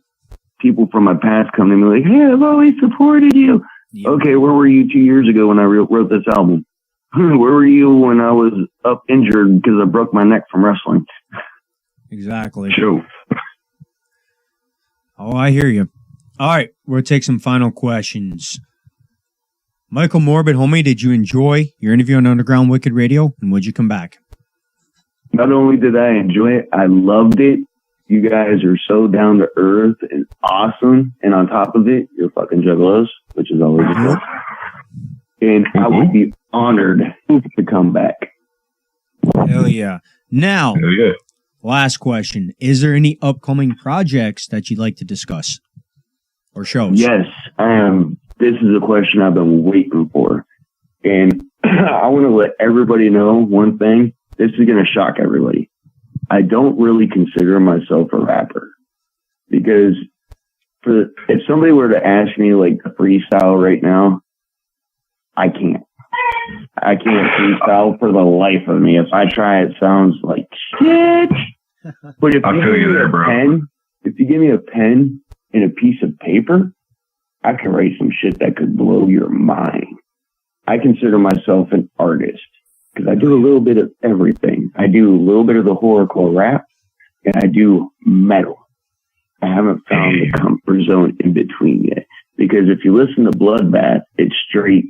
C: people from my past come to me like, hey, I've always supported you. Yeah. Okay, where were you 2 years ago when I wrote this album? Where were you when I was up injured because I broke my neck from wrestling?
A: Exactly.
B: Sure.
A: Oh, I hear you. All right, we'll take some final questions. Michael Morbid, homie, did you enjoy your interview on Underground Wicked Radio, and would you come back?
C: Not only did I enjoy it, I loved it. You guys are so down to earth and awesome. And on top of it, you're fucking juggalos, which is always a plus. And I would be honored to come back.
A: Hell yeah. Now,
B: Hell yeah.
A: Last question. Is there any upcoming projects that you'd like to discuss or shows?
C: Yes, I am. This is a question I've been waiting for. And I want to let everybody know one thing. This is going to shock everybody. I don't really consider myself a rapper because if somebody were to ask me like to freestyle right now, I can't. I can't freestyle for the life of me. If I try, it sounds like shit. But if you give me a pen and a piece of paper, I can write some shit that could blow your mind. I consider myself an artist because I do a little bit of everything. I do a little bit of the horrorcore rap, and I do metal. I haven't found the comfort zone in between yet. Because if you listen to Bloodbath, it's straight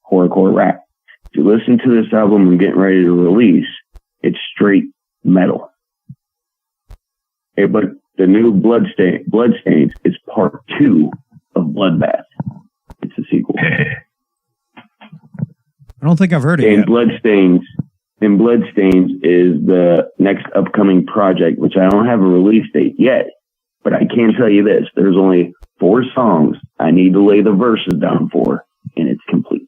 C: horrorcore rap. If you listen to this album I'm getting ready to release, it's straight metal. But the new Bloodstains is part 2 of Bloodbath. It's a sequel.
A: I don't think I've heard it yet.
C: Bloodstains is the next upcoming project, which I don't have a release date yet. But I can tell you this, there's only 4 songs I need to lay the verses down for, and it's complete.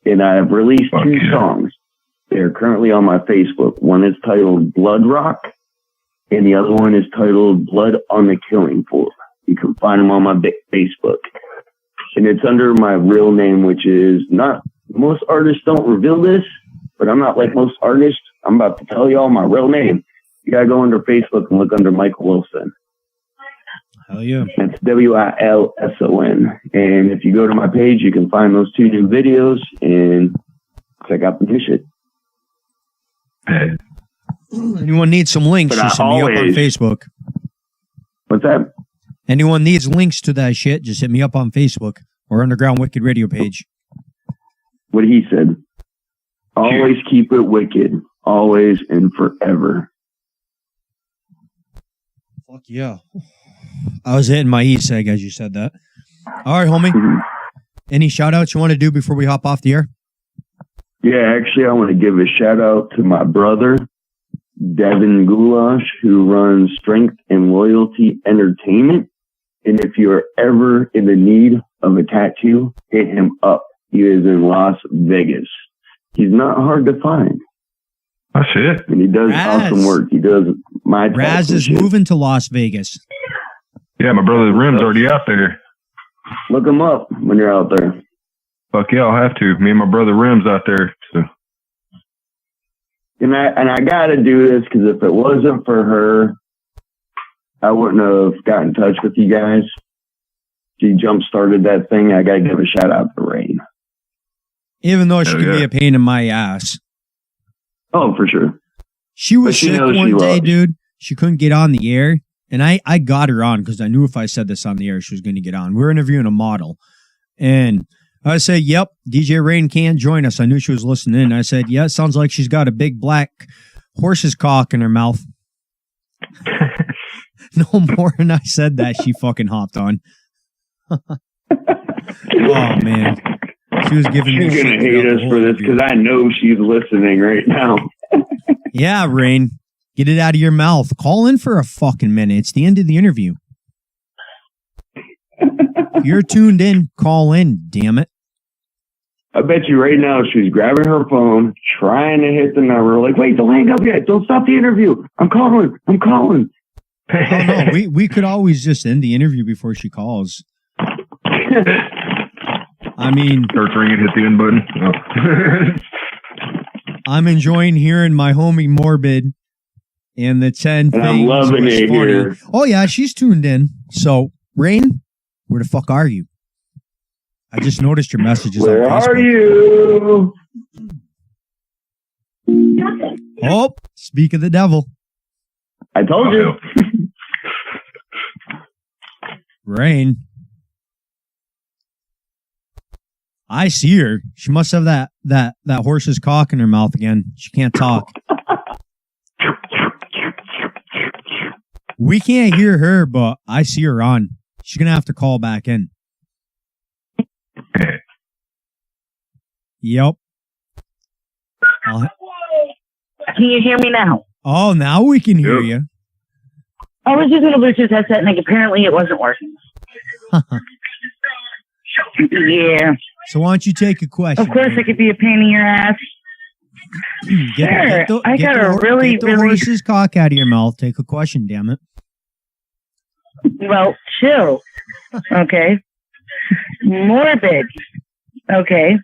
C: And I've released 2 songs. They're currently on my Facebook. One is titled Blood Rock, and the other one is titled Blood on the Killing Floor. You can find them on my Facebook. And it's under my real name, which is not, most artists don't reveal this, but I'm not like most artists. I'm about to tell y'all my real name. You gotta go under Facebook and look under Michael Wilson.
A: Hell yeah.
C: That's Wilson. And if you go to my page, you can find those 2 new videos and check out the new shit.
A: Anyone needs some links, just hit me up on Facebook.
C: What's that?
A: Anyone needs links to that shit, just hit me up on Facebook or Underground Wicked Radio page.
C: What he said. Always keep it wicked. Always and forever.
A: Fuck yeah. I was hitting my E-seg as you said that. All right, homie. Any shout-outs you want to do before we hop off the air?
C: Yeah, actually, I want to give a shout-out to my brother, Devin Goulash, who runs Strength and Loyalty Entertainment. And if you're ever in the need of a tattoo, hit him up. He is in Las Vegas. He's not hard to find.
B: That's it.
C: And he does awesome work. He does my
A: Raz is moving to Las Vegas.
B: Yeah, my brother Rim's already out there.
C: Look him up when you're out there.
B: Fuck yeah, I'll have to. Me and my brother Rim's out there. So.
C: And I gotta do this because if it wasn't for her, I wouldn't have got in touch with you guys. She jump started that thing. I gotta give a shout out to Rain.
A: Even though she can be a pain in my ass.
C: Oh, for sure.
A: She was sick one day, dude. She couldn't get on the air. And I got her on because I knew if I said this on the air, she was going to get on. We were interviewing a model. And I said, yep, DJ Rain can join us. I knew she was listening in. I said, yeah, it sounds like she's got a big black horse's cock in her mouth. No more than I said that, she fucking hopped on. Oh, man. She was giving me shit.
C: She's going to hate us for this because I know she's listening right now.
A: Yeah, Rain. Get it out of your mouth. Call in for a fucking minute. It's the end of the interview. If you're tuned in, call in, damn it.
C: I bet you right now she's grabbing her phone, trying to hit the number. Like, wait, don't hang up yet. Don't stop the interview. I'm calling.
A: Oh, no, we could always just end the interview before she calls. I mean,
B: starts ringing, hit the end button. Oh.
A: I'm enjoying hearing my homie Morbid and the 10 things.
C: I'm loving it here.
A: Oh, yeah, she's tuned in. So, Rain, where the fuck are you? I just noticed your messages on Facebook.
C: Where are you?
A: Oh, speak of the devil.
C: I told you.
A: Rain. I see her. She must have that horse's cock in her mouth again. She can't talk. We can't hear her, but I see her on. She's going to have to call back in. Yep.
E: Can you hear me now?
A: Oh, now we can hear you.
E: I was using a Bluetooth headset and apparently it wasn't working. Yeah.
A: So why don't you take a question?
E: Of course, I could be a pain in your ass. Get
A: the horse's cock out of your mouth. Take a question, damn it.
E: Well, chill. Okay. Morbid. Okay.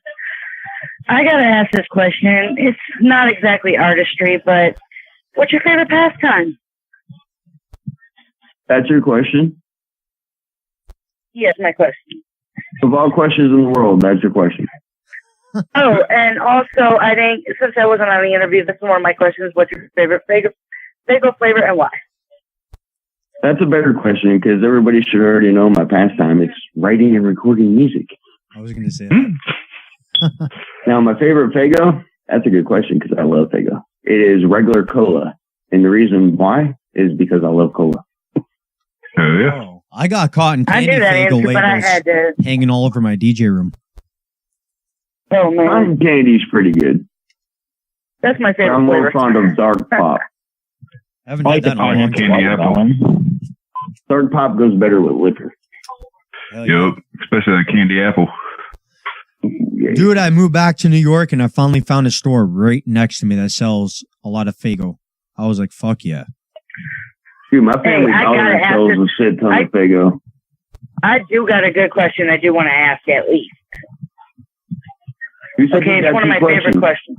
E: I gotta ask this question. It's not exactly artistry, but what's your favorite pastime?
C: That's your question?
E: Yes, my question.
C: Of all questions in the world, that's your question.
E: Oh, and also, I think, since I wasn't on the interview, this is one of my questions. What's your favorite bagel flavor and why?
C: That's a better question because everybody should already know my pastime. It's writing and recording music.
A: I was going to say that.
C: Now, my favorite Faygo, that's a good question because I love Faygo. It is regular cola. And the reason why is because I love cola.
B: Oh, yeah.
A: Oh, I got caught in candy Faygo labels hanging all over my DJ room.
E: Oh, man.
C: Cotton candy's pretty good.
E: That's my favorite
C: I'm more
E: flavor.
C: fond of dark pop.
A: I haven't had that in a long time.
B: Candy apple.
C: Dark pop goes better with liquor.
A: Hell yeah.
B: Yep, especially that candy apple.
C: Yeah.
A: Dude, I moved back to New York and I finally found a store right next to me that sells a lot of Faygo. I was like, fuck yeah.
C: Dude, my family dollar sells a shit ton of Faygo.
E: I do got a good question I do want to ask at least. Okay, it's one of my favorite questions.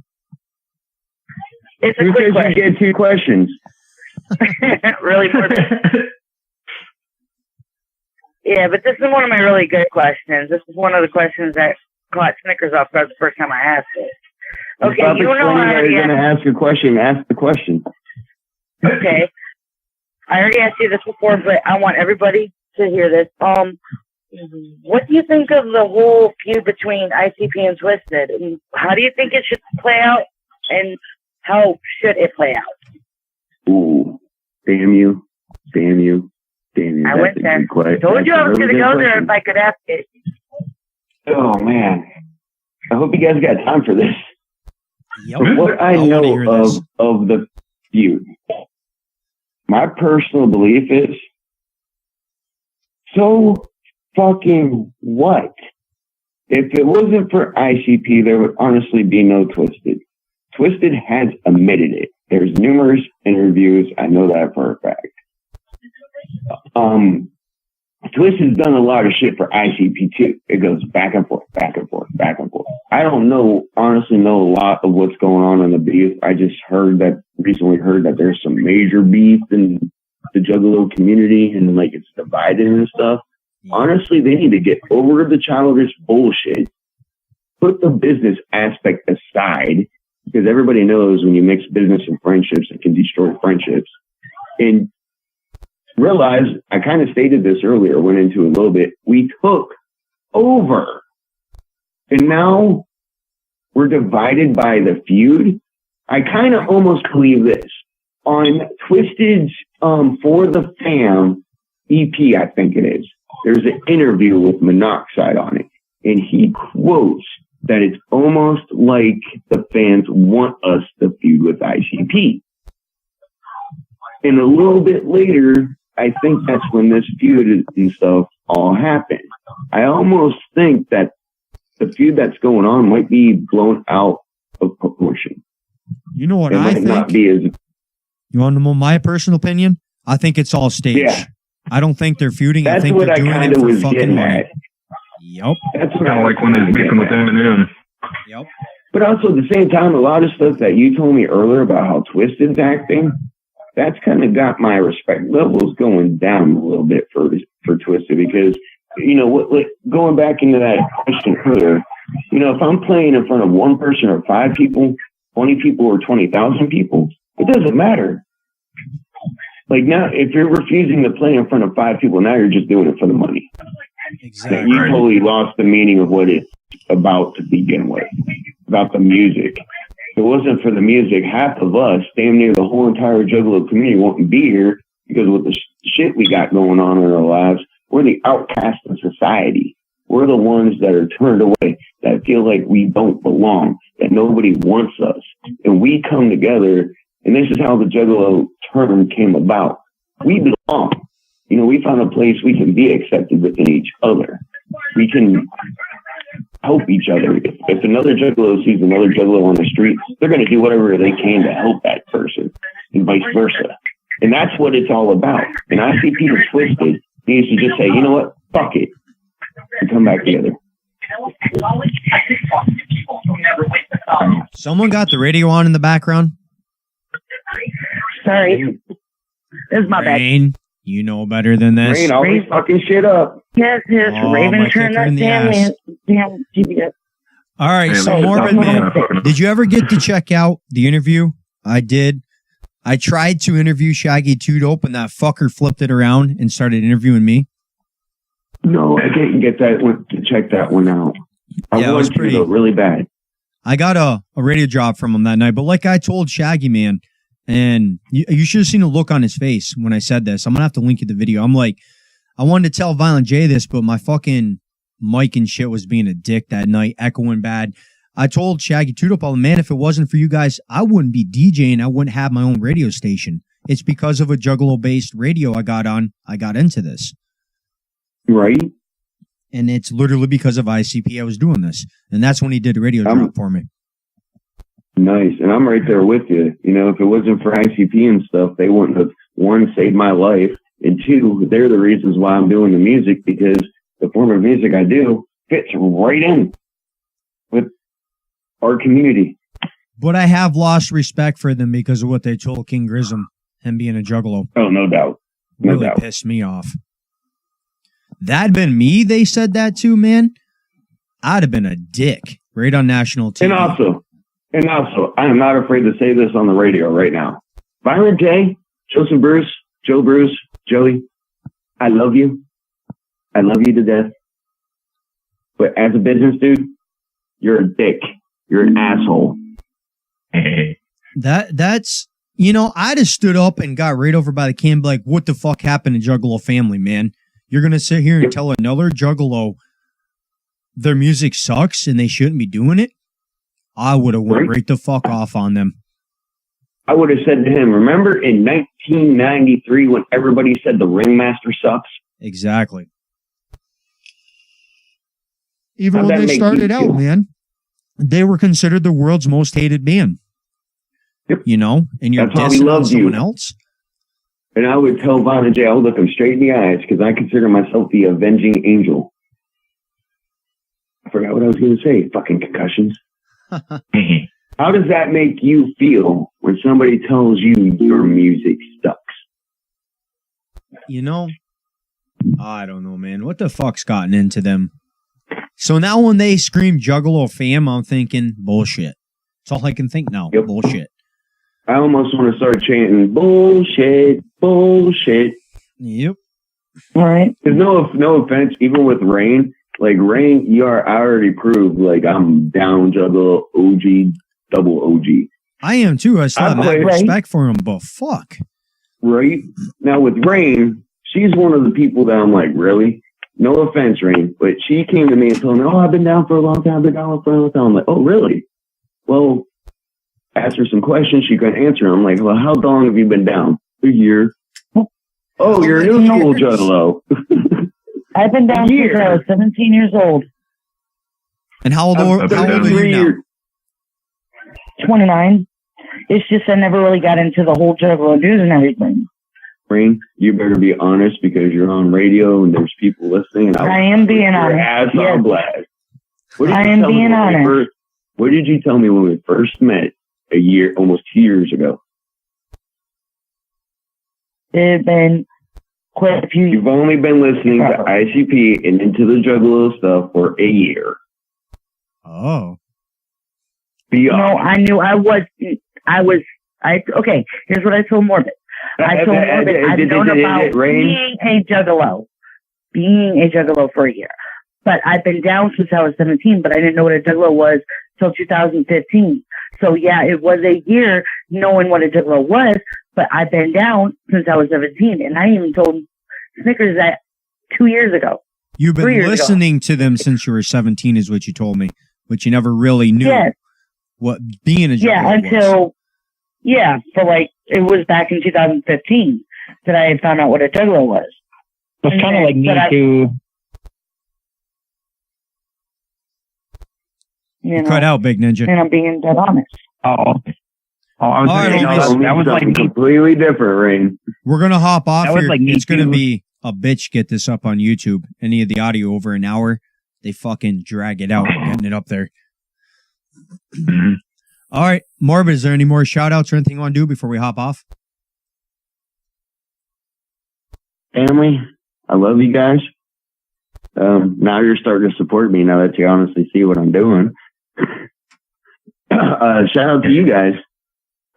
E: It's a quick question.
C: You get 2 questions.
E: Really? Yeah, but this is one of my really good questions. This is one of the questions that caught Snickers off guard the first time I asked it. Okay,
C: Stop
E: you know
C: how you're going to ask a question. Ask the question.
E: Okay. I already asked you this before, but I want everybody to hear this. What do you think of the whole feud between ICP and Twisted? And how do you think it should play out? And how should it play out?
C: Ooh, damn you. Damn you. Damn you.
E: I went there. I told you I was going to go there if I could ask it.
C: Oh, man. I hope you guys got time for this.
A: Yep.
C: But what I know of the feud, my personal belief is, so fucking what? If it wasn't for ICP, there would honestly be no Twisted. Twisted has admitted it. There's numerous interviews. I know that for a fact. Twisted's done a lot of shit for ICP too. It goes back and forth, back and forth, back and forth. I don't honestly know a lot of what's going on in the beef. I just recently heard that there's some major beef in the Juggalo community and like it's divided and stuff. Honestly, they need to get over the childish bullshit, put the business aspect aside, because everybody knows when you mix business and friendships, it can destroy friendships. And realize, I kind of stated this earlier, went into a little bit, we took over. And now we're divided by the feud. I kind of almost believe this. On Twisted's For the Fam EP, I think it is, there's an interview with Monoxide on it. And he quotes that it's almost like the fans want us to feud with ICP. And a little bit later, I think that's when this feud and stuff all happened. I almost think that the feud that's going on might be blown out of proportion.
A: You know what
C: It
A: I
C: might
A: think?
C: not be as
A: You want to know my personal opinion? I think it's all staged.
C: Yeah.
A: I don't think they're feuding. I
C: That's
A: think
C: what
A: they're
C: I
A: doing
C: kind
A: it
C: of
A: for
C: was
A: fucking
C: getting
A: money.
C: at.
A: Yep.
C: That's what
B: Kind
C: I
B: of
C: was
B: like when they're
C: getting
B: beefing with
C: at.
B: Eminem.
A: Yep.
C: But also at the same time, a lot of stuff that you told me earlier about how Twisted's acting, that's kind of got my respect levels going down a little bit for Twisted, because, you know, going back into that question earlier, you know, if I'm playing in front of one person or 5 people, 20 people or 20,000 people, it doesn't matter. Like now, if you're refusing to play in front of 5 people, now you're just doing it for the money.
A: Exactly.
C: You totally lost the meaning of what it's about to begin with, about the music. If it wasn't for the music, half of us, damn near the whole entire Juggalo community, won't be here because with the shit we got going on in our lives, we're the outcasts of society. We're the ones that are turned away, that feel like we don't belong, that nobody wants us. And we come together, and this is how the Juggalo term came about. We belong. You know, we found a place we can be accepted within each other. We can help each other. If another Juggalo sees another Juggalo on the street, they're going to do whatever they can to help that person, and vice versa. And that's what it's all about. And I see Peter Twisted needs to just say, you know what, fuck it, and come back together.
A: Someone got the radio on in the background.
E: Sorry. This is my bad.
A: Rain, you know better than this.
C: Rain always fucking shit up.
E: Yes,
A: Oh,
E: Raven
A: my
E: turned
A: kicker in
E: that
A: the ass.
E: damn GPS.
A: All right,
B: Hey,
A: so
B: man,
A: Morbid
B: stop
A: Man,
B: fucking up.
A: did you ever get to check out the interview? I did. I tried to interview Shaggy 2 Dope, and that fucker flipped it around and started interviewing me.
C: No, I didn't get that one to check that one out. I
A: Yeah, it was
C: wanted to,
A: pretty-
C: though, really bad.
A: I got a radio job from him that night, but like I told Shaggy, man, and you should have seen the look on his face when I said this. I'm going to have to link you the video. I'm like, I wanted to tell Violent J this, but my fucking mic and shit was being a dick that night, echoing bad. I told Shaggy 2 Dope, man, if it wasn't for you guys, I wouldn't be DJing. I wouldn't have my own radio station. It's because of a Juggalo-based radio I got on. I got into this.
C: Right?
A: And it's literally because of ICP I was doing this. And that's when he did a radio drop for me.
C: Nice. And I'm right there with you. You know, if it wasn't for ICP and stuff, they wouldn't have, one, saved my life, and two, they're the reasons why I'm doing the music, because the form of music I do fits right in with our community.
A: But I have lost respect for them because of what they told King Grism, him being a Juggalo.
C: Oh, no doubt. No
A: Really
C: doubt.
A: pissed me off. That'd been me they said that to, man. I'd have been a dick right on national TV.
C: And also, I am not afraid to say this on the radio right now. Violent J, Joseph Bruce, Joe Bruce, Joey, I love you. I love you to death. But as a business dude, you're a dick. You're an asshole.
A: That's, you know, I just stood up and got right over by the can, like, what the fuck happened to Juggalo family, man? You're going to sit here and tell another Juggalo their music sucks and they shouldn't be doing it? I would have went right the fuck off on them.
C: I would have said to him, remember in 1993 when everybody said the Ringmaster sucks?
A: Exactly. Even
C: How'd
A: when
C: that
A: they
C: make
A: started
C: you
A: out,
C: feel?
A: man, they were considered the world's most hated band.
C: Yep.
A: You know, and you're
C: That's why we
A: dissing on
C: loved you.
A: someone else.
C: And I would tell Violent J, I would look him straight in the eyes because I consider myself the avenging angel. I forgot what I was going to say. Fucking concussions. How does that make you feel when somebody tells you your music sucks?
A: You know, I don't know, man. What the fuck's gotten into them? So now when they scream Juggalo fam, I'm thinking bullshit. That's all I can think now.
C: Yep.
A: Bullshit.
C: I almost want to start chanting bullshit, bullshit.
A: Yep.
E: All right.
C: There's no offense, even with Rain. Like Rain, I already proved like I'm down Juggalo OG, double OG.
A: I am too. I still have mad
C: played-
A: respect for him, but fuck.
C: Right? Now with Rain, she's one of the people that I'm like, really? No offense, Rain, but she came to me and told me, oh, I've been down for a long time, I'm like, oh, really? Well, ask her some questions, she couldn't answer. I'm like, well, how long have you been down? A year. Oh, you're a new school Juggalo.
E: I've been down since I was 17 years old.
A: And how old are you now?
E: 29. It's just I never really got into the whole juggalo news and everything.
C: Rain, you better be honest because you're on radio and there's people listening. And
E: I am being honest.
C: Yes. On blast.
E: I am being honest.
C: What did you tell me when we first met almost 2 years ago?
E: It had been quite a few years.
C: You've only been listening to ICP and Into the Juggalo stuff for a year.
A: Oh.
E: No, I knew okay, here's what I told Morbid. I told Morbid I've known about being a juggalo for a year. But I've been down since I was 17, but I didn't know what a juggalo was till 2015. So yeah, it was a year knowing what a juggalo was, but I've been down since I was 17. And I even told Snickers that 2 years ago.
A: You've been listening to them since you were 17 is what you told me, but you never really knew what being a juggalo was.
E: So like, it was back in 2015 that I had found out what a juggalo was.
D: It's kind of like me too.
E: You
A: cut out, Big Ninja.
E: And I'm being dead honest.
D: I was
C: that was like completely different, Rain.
A: We're gonna hop off here.
D: Like
A: it's gonna be a bitch get this up on YouTube. Any of the audio over an hour, they fucking drag it out, getting it up there. All right, Morbid, is there any more shout outs or anything you want to do before we hop off?
C: Family, I love you guys. Now you're starting to support me now that you honestly see what I'm doing. Shout out to you guys.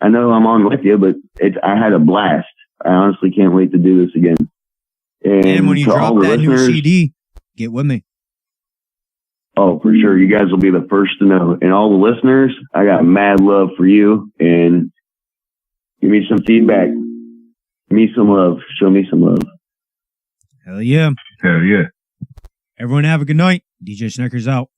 C: I know I'm on with you, but I had a blast. I honestly can't wait to do this again.
A: And when you drop that new CD, get with me.
C: Oh, for sure. You guys will be the first to know. And all the listeners, I got mad love for you. And give me some feedback. Give me some love. Show me some love.
A: Hell yeah.
B: Hell yeah.
A: Everyone have a good night. DJ Snickers out.